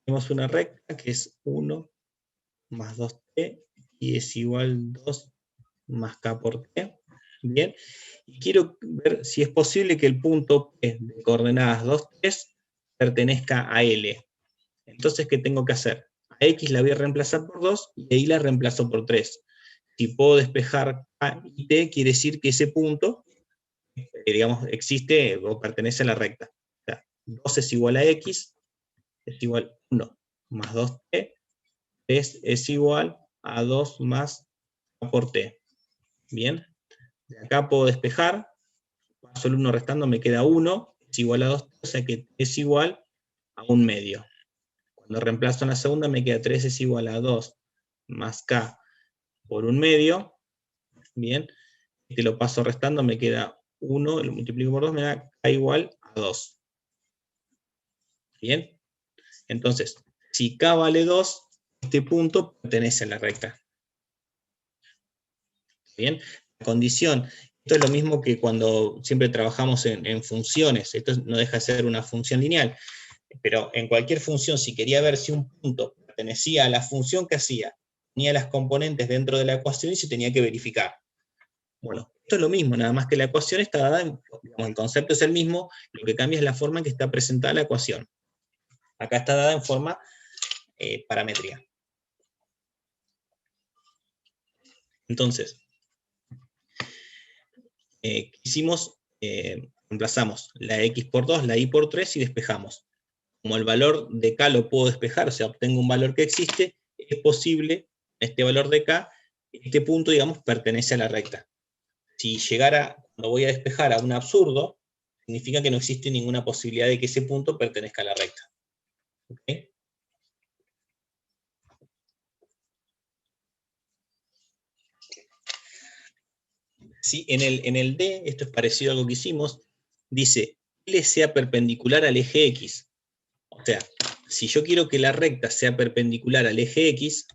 Tenemos una recta que es 1 más 2t y es igual 2 más k por t. Bien, y quiero ver si es posible que el punto P de coordenadas 2, 3 pertenezca a L. Entonces, ¿qué tengo que hacer? A X la voy a reemplazar por 2 y a Y la reemplazo por 3. Si puedo despejar K y T, quiere decir que ese punto, digamos, existe o pertenece a la recta. O sea, 2 es igual a X, es igual a 1 más 2t, 3 es igual a 2 más k por t. Bien, de acá puedo despejar, paso el 1 restando, me queda 1, es igual a 2t, o sea que t es igual a 1 medio. Cuando reemplazo en la segunda me queda 3 es igual a 2 más k por 1 medio. Bien, este lo paso restando, me queda 1, lo multiplico por 2, me da k igual a 2. Bien, entonces, si k vale 2, este punto pertenece a la recta. Bien, la condición, esto es lo mismo que cuando siempre trabajamos en funciones, esto no deja de ser una función lineal, pero en cualquier función, si quería ver si un punto pertenecía a la función, ¿qué hacía? Tenía las componentes dentro de la ecuación y se tenía que verificar. Bueno, esto es lo mismo, nada más que la ecuación está dada, digamos, el concepto es el mismo, lo que cambia es la forma en que está presentada la ecuación. Acá está dada en forma paramétrica. Entonces, hicimos, reemplazamos la x por 2, la y por 3 y despejamos. Como el valor de k lo puedo despejar, o sea, obtengo un valor que existe, es posible, este valor de k, este punto, digamos, pertenece a la recta. Si llegara, cuando voy a despejar a un absurdo, significa que no existe ninguna posibilidad de que ese punto pertenezca a la recta. ¿Okay? Sí, en el D, esto es parecido a algo que hicimos, dice, L sea perpendicular al eje X. O sea, si yo quiero que la recta sea perpendicular al eje X,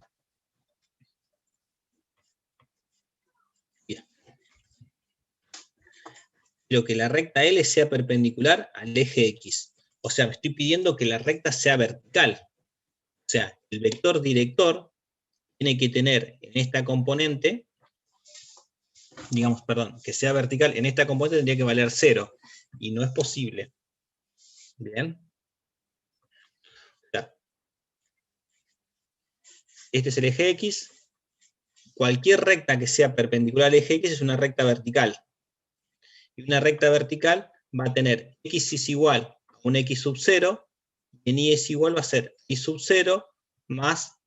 quiero que la recta L sea perpendicular al eje X. O sea, me estoy pidiendo que la recta sea vertical. O sea, el vector director tiene que tener en esta componente, digamos, perdón, que sea vertical, en esta componente tendría que valer 0, y no es posible. Bien. O sea, este es el eje X, cualquier recta que sea perpendicular al eje X es una recta vertical. Y una recta vertical va a tener X es igual a un X sub 0, y en Y es igual va a ser Y sub 0 más,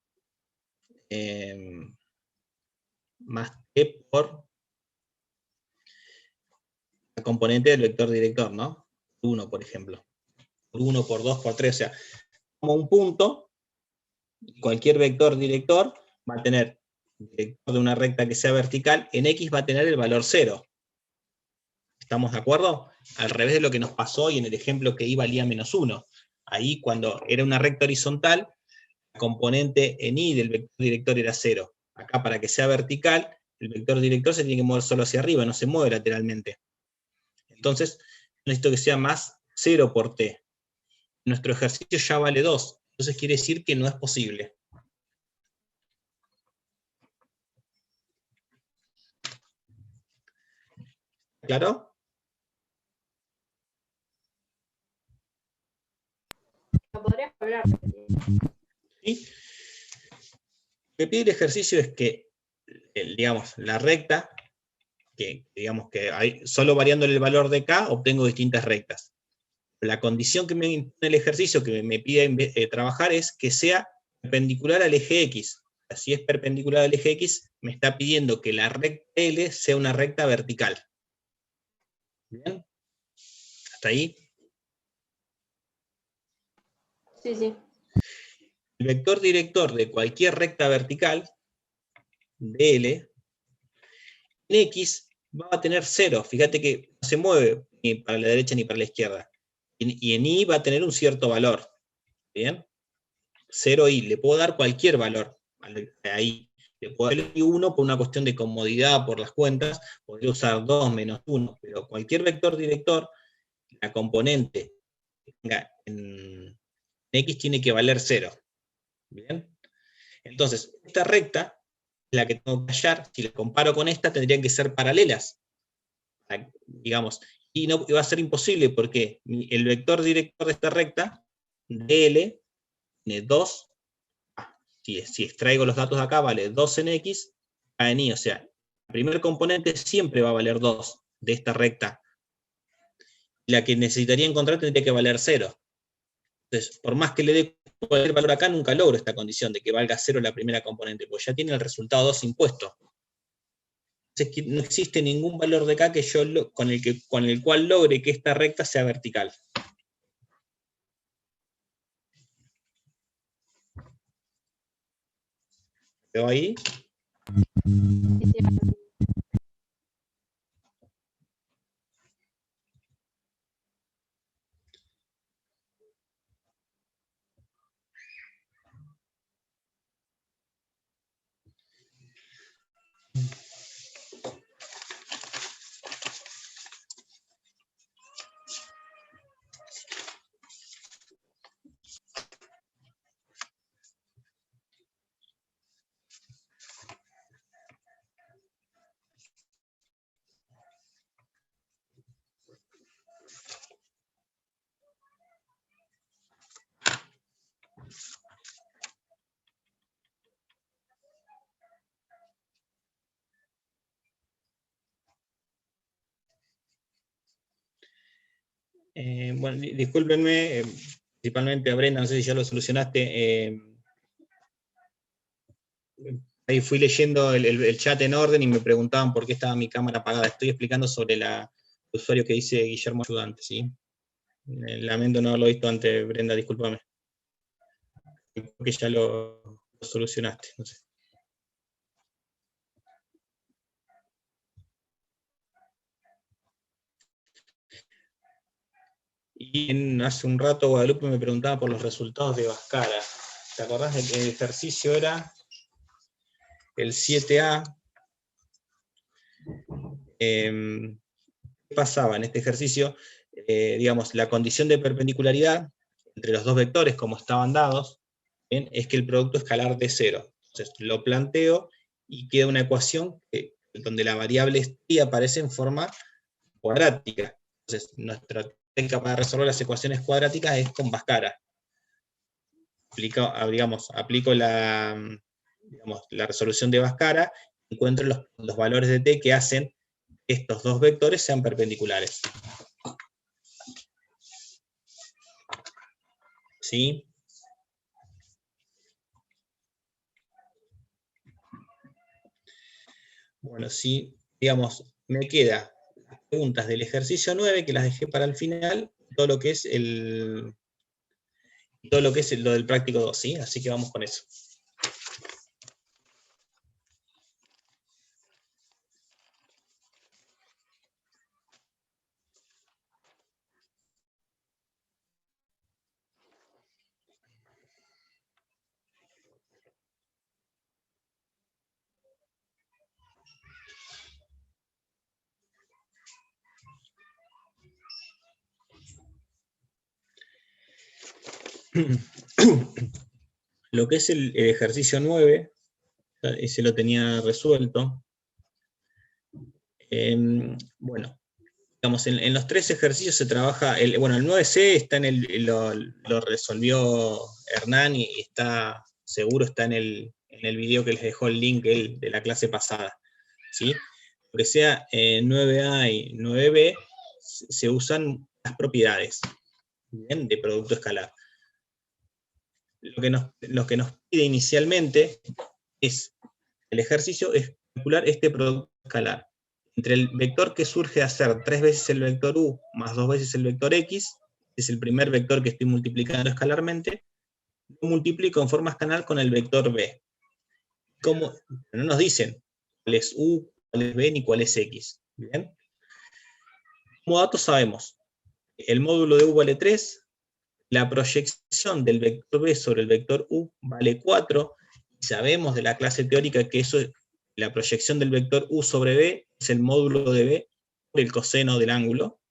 más T por la componente del vector director, ¿no? 1, por ejemplo. Por 1, por 2, por 3, o sea, como un punto, cualquier vector director va a tener, director de una recta que sea vertical, en X va a tener el valor 0. ¿Estamos de acuerdo? Al revés de lo que nos pasó y en el ejemplo que Y valía menos 1. Ahí cuando era una recta horizontal, la componente en Y del vector director era 0. Acá para que sea vertical, el vector director se tiene que mover solo hacia arriba, no se mueve lateralmente. Entonces, necesito que sea más 0 por t. Nuestro ejercicio ya vale 2, entonces quiere decir que no es posible. ¿Claro? ¿Lo podrías hablar? ¿Sí? Lo que pide el ejercicio es que, digamos, la recta, que digamos que solo variándole el valor de k, obtengo distintas rectas. La condición que me impone el ejercicio, que me pide trabajar, es que sea perpendicular al eje X. Si es perpendicular al eje X, me está pidiendo que la recta L sea una recta vertical. ¿Bien? ¿Hasta ahí? Sí, sí. El vector director de cualquier recta vertical, dl, en X va a tener 0. Fíjate que no se mueve ni para la derecha ni para la izquierda. Y en Y va a tener un cierto valor. ¿Bien? 0i, le puedo dar cualquier valor ahí. Le puedo dar 1 por una cuestión de comodidad por las cuentas, podría usar 2 menos 1, pero cualquier vector director, la componente que tenga en X tiene que valer 0. ¿Bien? Entonces, esta recta es la que tengo que hallar. Si la comparo con esta, tendrían que ser paralelas. Digamos, y no va a ser imposible porque el vector director de esta recta, dl, tiene 2, si extraigo los datos de acá, vale 2 en X, A en Y, o sea, el primer componente siempre va a valer 2 de esta recta. La que necesitaría encontrar tendría que valer 0. Entonces, por más que le dé cualquier valor acá, nunca logro esta condición de que valga 0 la primera componente, porque ya tiene el resultado 2 impuesto. Entonces, no existe ningún valor de acá que con el cual logre que esta recta sea vertical. ¿Quedó ahí? Bueno, discúlpenme, principalmente a Brenda, no sé si ya lo solucionaste. Ahí fui leyendo el chat en orden y me preguntaban por qué estaba mi cámara apagada. Estoy explicando sobre el usuario que dice Guillermo Ayudante, ¿sí? Lamento no haberlo visto antes, Brenda, discúlpame. Creo que ya lo solucionaste, no sé. Y hace un rato Guadalupe me preguntaba por los resultados de Bhaskara. ¿Te acordás de que el ejercicio era el 7A? ¿Qué pasaba en este ejercicio? Digamos, la condición de perpendicularidad entre los dos vectores, como estaban dados, ¿bien? Es que el producto escalar de 0. Entonces lo planteo y queda una ecuación donde la variable y aparece en forma cuadrática. Entonces nuestra técnica para resolver las ecuaciones cuadráticas es con Bhaskara. Aplico la resolución de Bhaskara, encuentro los valores de t que hacen que estos dos vectores sean perpendiculares. ¿Sí? Bueno, sí, digamos, me queda las preguntas del ejercicio 9, que las dejé para el final, todo lo que es lo del práctico 2, ¿sí? Así que vamos con eso. Lo que es el ejercicio 9, ese lo tenía resuelto. Bueno, digamos, en los 3 ejercicios se trabaja, bueno, el 9C está lo resolvió Hernán y está, seguro está en el video que les dejó el link de la clase pasada, ¿sí? Lo que sea 9A y 9B, se usan las propiedades, ¿bien?, de producto escalar. Lo que nos pide inicialmente es, el ejercicio es calcular este producto escalar entre el vector que surge a ser 3 veces el vector u más 2 veces el vector x, que es el primer vector que estoy multiplicando escalarmente, lo multiplico en forma escalar con el vector b. Como no nos dicen cuál es u, cuál es b, ni cuál es x. ¿Bien? Como datos sabemos, el módulo de u vale 3, la proyección del vector b sobre el vector u vale 4, y sabemos de la clase teórica que eso, la proyección del vector u sobre b es el módulo de b por el coseno del ángulo.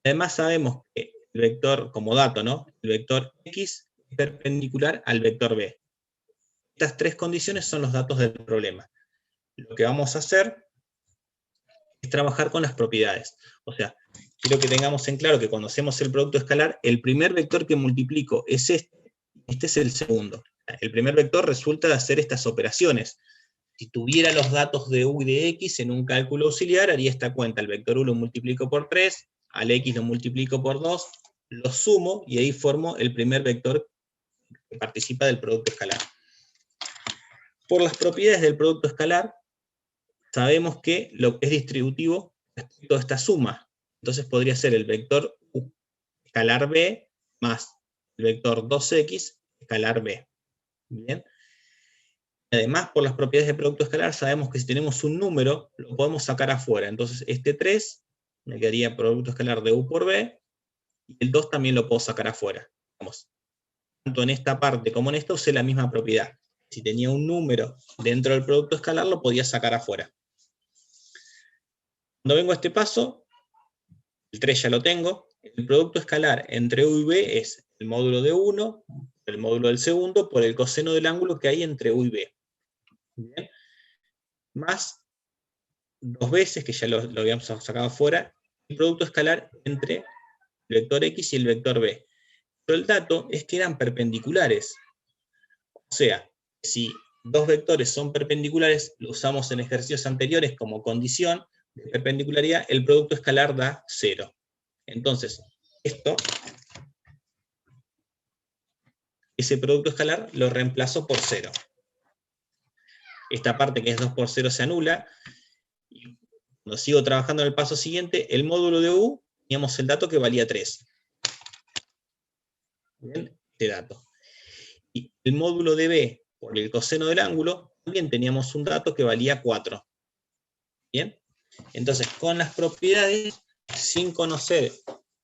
Además sabemos que el vector, como dato, ¿no?, el vector x es perpendicular al vector b. Estas 3 condiciones son los datos del problema. Lo que vamos a hacer es trabajar con las propiedades. O sea, quiero que tengamos en claro que cuando hacemos el producto escalar, el primer vector que multiplico es este es el segundo. El primer vector resulta de hacer estas operaciones. Si tuviera los datos de u y de x en un cálculo auxiliar, haría esta cuenta. El vector u lo multiplico por 3, al x lo multiplico por 2, lo sumo, y ahí formo el primer vector que participa del producto escalar. Por las propiedades del producto escalar, sabemos que es distributivo respecto a esta suma. Entonces podría ser el vector u escalar b más el vector 2x escalar b. Bien. Además, por las propiedades de producto escalar, sabemos que si tenemos un número, lo podemos sacar afuera. Entonces, este 3 me quedaría producto escalar de u por b, y el 2 también lo puedo sacar afuera. Vamos. Tanto en esta parte como en esta usé la misma propiedad. Si tenía un número dentro del producto escalar, lo podía sacar afuera. Cuando vengo a este paso, el 3 ya lo tengo. El producto escalar entre u y b es el módulo de 1, el módulo del segundo, por el coseno del ángulo que hay entre u y b. Bien. Más 2 veces, que ya lo habíamos sacado afuera, el producto escalar entre el vector x y el vector b. Pero el dato es que eran perpendiculares. O sea, si 2 vectores son perpendiculares, lo usamos en ejercicios anteriores como condición de perpendicularidad, el producto escalar da 0. Entonces, ese producto escalar lo reemplazo por 0. Esta parte que es 2 por 0 se anula. Y cuando sigo trabajando en el paso siguiente, el módulo de u, teníamos el dato que valía 3. Bien, este dato. Y el módulo de b, por el coseno del ángulo, también teníamos un dato que valía 4. Bien. Entonces, con las propiedades, sin conocer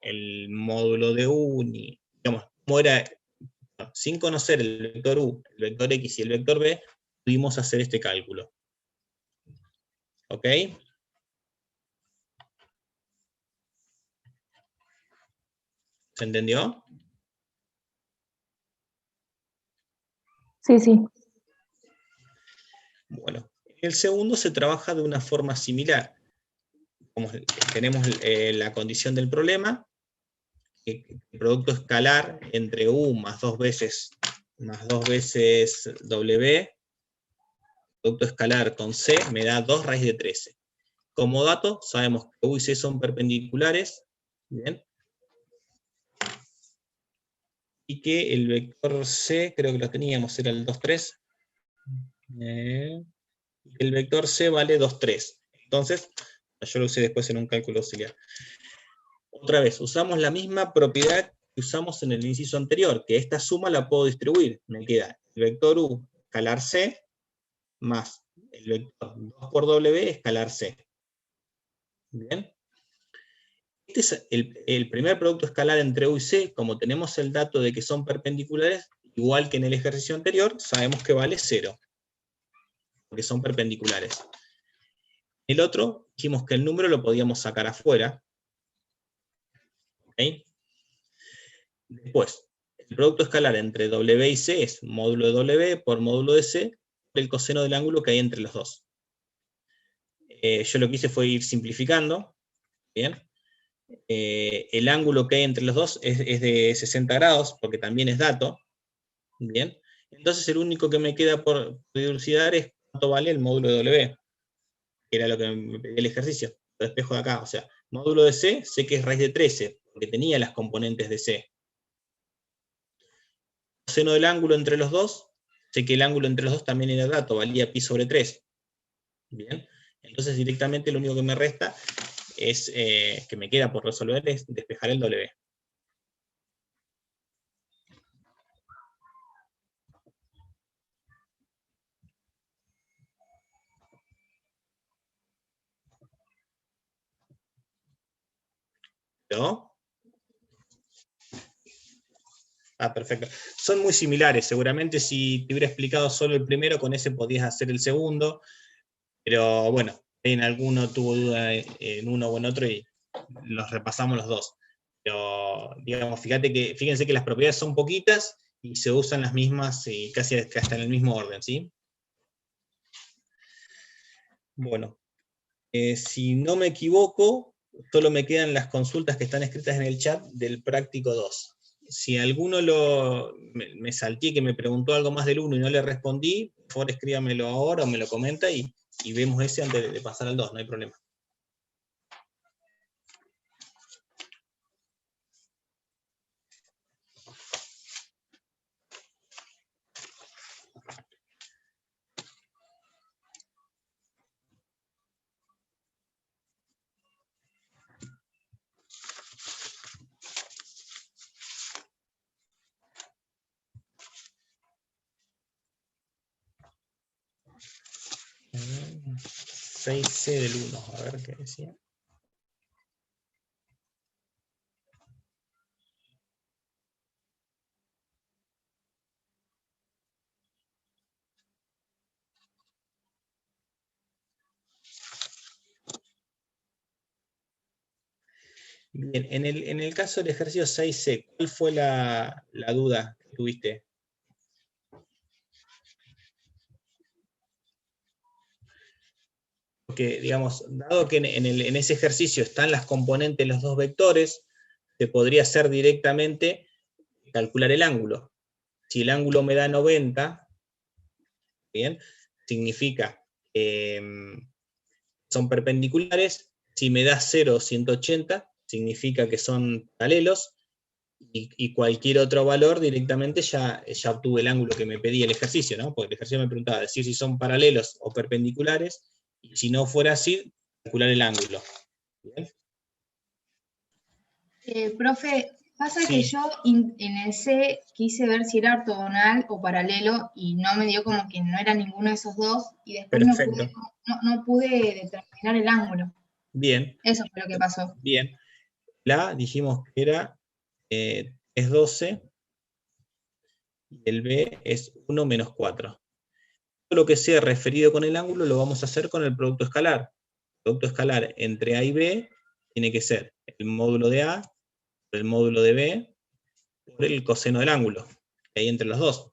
el módulo de u, ni, digamos, cómo era, sin conocer el vector u, el vector x y el vector b, pudimos hacer este cálculo. ¿Ok? ¿Se entendió? Sí, sí. Bueno, el segundo se trabaja de una forma similar. Como tenemos la condición del problema, el producto escalar entre u más 2 veces w, producto escalar con c me da 2 raíz de 13. Como dato, sabemos que u y c son perpendiculares, ¿bien? Y que el vector c, creo que lo teníamos, era el 2, 3. El vector c vale 2, 3. Entonces, yo lo usé después en un cálculo auxiliar. Otra vez, usamos la misma propiedad que usamos en el inciso anterior, que esta suma la puedo distribuir. Me queda el vector u escalar c más el vector 2 por w escalar c. Bien. Este es el primer producto escalar entre u y c. Como tenemos el dato de que son perpendiculares, igual que en el ejercicio anterior, sabemos que vale 0. Porque son perpendiculares. El otro, dijimos que el número lo podíamos sacar afuera. ¿Okay? Después, El producto escalar entre W y C es módulo de W por módulo de C, por el coseno del ángulo que hay entre los dos. Yo lo que hice fue ir simplificando, ¿bien? El ángulo que hay entre los dos es de 60 grados, porque también es dato, ¿bien? Entonces el único que me queda por dilucidar es cuánto vale el módulo de W, que era lo que me pedía el ejercicio, lo despejo de acá, o sea, módulo de C, sé que es raíz de 13, porque tenía las componentes de C. Coseno del ángulo entre los dos, sé que el ángulo entre los dos también era dato, valía pi sobre 3. Bien, entonces directamente lo único que me resta es, que me queda por resolver, es despejar el W. ¿No? Ah, perfecto. Son muy similares, seguramente si te hubiera explicado solo el primero, con ese podías hacer el segundo, pero bueno, en alguno tuvo duda en uno o en otro y los repasamos los dos. Pero, digamos, fíjense que las propiedades son poquitas y se usan las mismas y casi hasta en el mismo orden, ¿sí? Bueno, si no me equivoco, solo me quedan las consultas que están escritas en el chat del práctico 2. Si alguno me salté que me preguntó algo más del 1 y no le respondí, por favor escríbamelo ahora o me lo comenta y vemos ese antes de pasar al 2, no hay problema. Mm, 6C del 1, a ver qué decía. Bien, en el caso del ejercicio 6C, ¿cuál fue la duda que tuviste? Porque, digamos, dado que en ese ejercicio están las componentes de los dos vectores, se podría hacer directamente calcular el ángulo. Si el ángulo me da 90, bien, significa que son perpendiculares. Si me da 0 o 180, significa que son paralelos, y cualquier otro valor directamente ya obtuve el ángulo que me pedía el ejercicio, ¿no? Porque el ejercicio me preguntaba decir si son paralelos o perpendiculares, y si no fuera así, calcular el ángulo. ¿Bien? Profe, pasa Sí. que yo en el C quise ver si era ortogonal o paralelo y no me dio como que no era ninguno de esos dos, y después Perfecto. no pude determinar el ángulo. Bien. Eso fue lo que pasó. Bien. La dijimos que era es 12 y el B es 1 menos 4. Todo lo que sea referido con el ángulo lo vamos a hacer con el producto escalar. El producto escalar entre A y B tiene que ser el módulo de A por el módulo de B por el coseno del ángulo que hay entre los dos.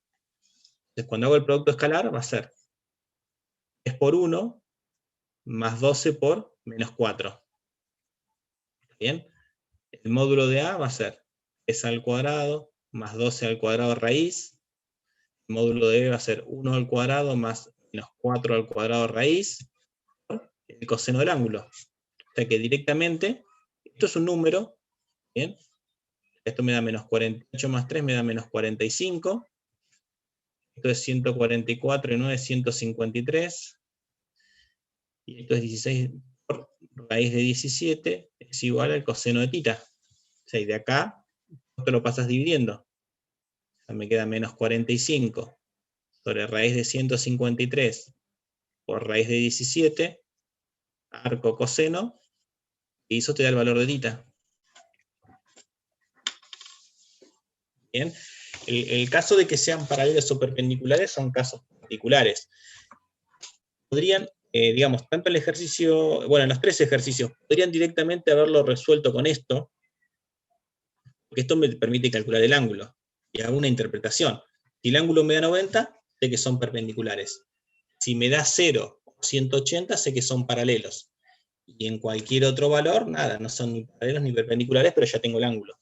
Entonces cuando hago el producto escalar va a ser 3 por 1 más 12 por menos 4. ¿Bien? El módulo de A va a ser 3 al cuadrado más 12 al cuadrado raíz. El módulo de B va a ser 1 al cuadrado más menos 4 al cuadrado raíz por el coseno del ángulo. O sea que directamente, esto es un número, ¿bien? Esto me da menos 48 más 3 me da menos 45. Esto es 144 y 9 es 153. Y esto es 16 por raíz de 17, es igual al coseno de tita. O sea, y de acá, esto lo pasas dividiendo. O sea, me queda menos 45 sobre raíz de 153 por raíz de 17, arco coseno, y eso te da el valor de tita. Bien. El caso de que sean paralelos o perpendiculares son casos particulares. Podrían, digamos, tanto el ejercicio, bueno, en los 3 ejercicios, podrían directamente haberlo resuelto con esto, porque esto me permite calcular el ángulo. y hago una interpretación. Si el ángulo me da 90, sé que son perpendiculares. Si me da 0 o 180, sé que son paralelos. Y en cualquier otro valor, nada, no son ni paralelos ni perpendiculares, pero ya tengo el ángulo.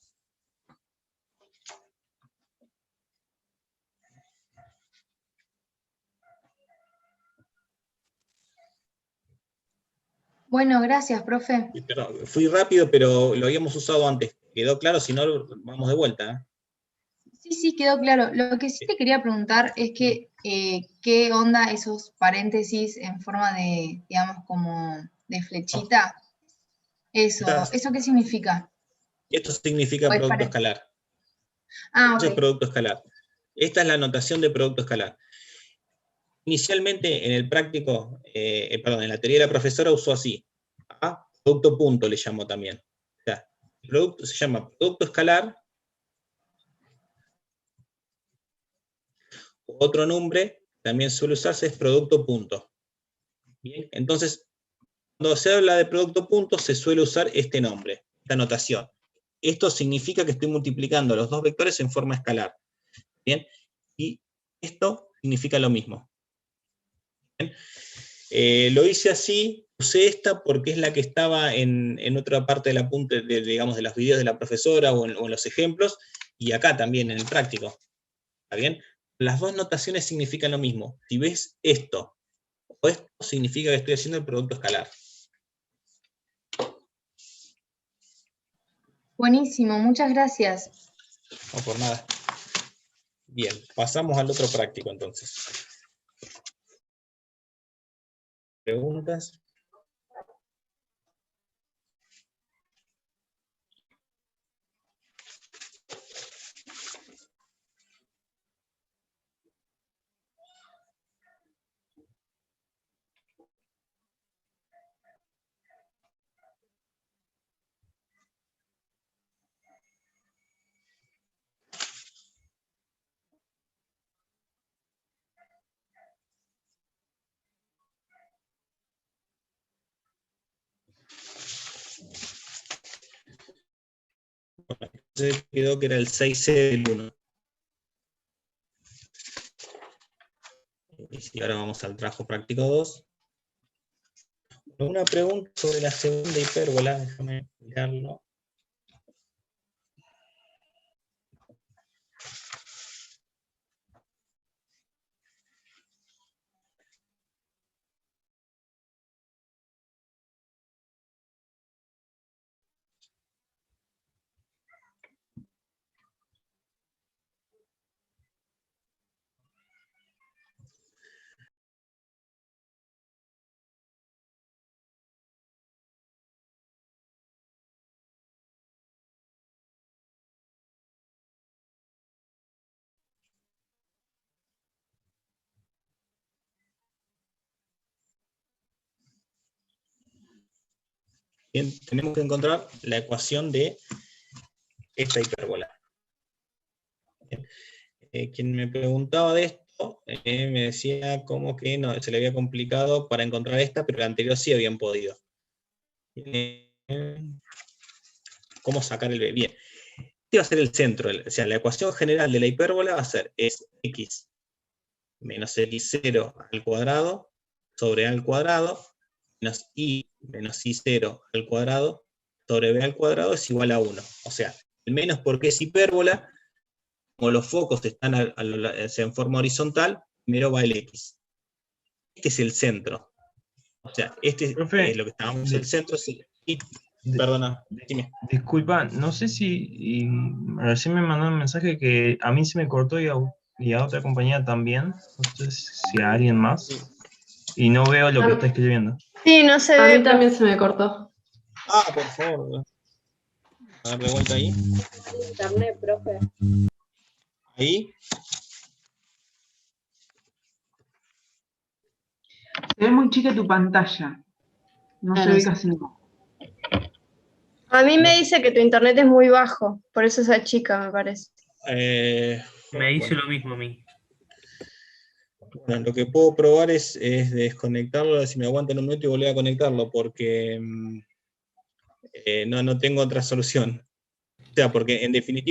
Bueno, gracias, profe. Perdón, fui rápido, pero lo habíamos usado antes. ¿Quedó claro? Si no, vamos de vuelta, ¿eh? Sí, sí, quedó claro. Lo que sí te quería preguntar es que, ¿qué onda esos paréntesis en forma de, digamos, como de flechita? ¿Eso qué significa? Esto significa Pues producto para- escalar. Ah, Eso es ok. producto escalar. Esta es la notación de producto escalar. Inicialmente en el práctico, perdón, en la teoría de la profesora usó así. A, producto punto le llamó también. O sea, el producto se llama producto escalar. Otro nombre también suele usarse es producto punto. Bien, entonces, cuando se habla de producto punto, se suele usar este nombre, esta notación. Esto significa que estoy multiplicando los dos vectores en forma escalar. Bien, y esto significa lo mismo. Bien. Lo hice así, usé esta porque es la que estaba en otra parte del apunte, digamos, de los videos de la profesora o en los ejemplos, y acá también en el práctico. ¿Está bien? Las dos notaciones significan lo mismo. Si ves esto o esto, significa que estoy haciendo el producto escalar. Buenísimo, muchas gracias. No por nada. Bien, pasamos al otro práctico entonces. ¿Preguntas? Entonces quedó que era el 6C del 1. Y si ahora vamos al trabajo práctico 2. Una pregunta sobre la segunda hipérbola, déjame mirarlo. Bien, tenemos que encontrar la ecuación de esta hipérbola. Bien. Quien me preguntaba de esto, me decía como que no, se le había complicado para encontrar esta, pero la anterior sí habían podido. ¿Cómo sacar el B? Bien, este va a ser el centro, o sea, la ecuación general de la hipérbola va a ser x menos x0 al cuadrado sobre a al cuadrado menos i0 al cuadrado sobre b al cuadrado es igual a 1. O sea, el menos porque es hipérbola, como los focos están en forma horizontal, primero va el x. Este es el centro. O sea, este Profe, es lo que estábamos, el centro es el... Perdona, dime. Disculpa, no sé si recién me mandó un mensaje que a mí se me cortó y a otra compañía también. No sé si a alguien más. Y no veo lo que está escribiendo. Sí, no se A ve. mí también se me cortó. Ah, por favor. A darle vuelta ahí. Internet, profe. Ahí. Se ve muy chica tu pantalla. No se ve casi nada. A mí me dice que tu internet es muy bajo, por eso esa chica me parece. Me dice lo mismo a mí. Bueno, lo que puedo probar es desconectarlo, si me aguantan un minuto y volver a conectarlo, porque no tengo otra solución. O sea, porque en definitiva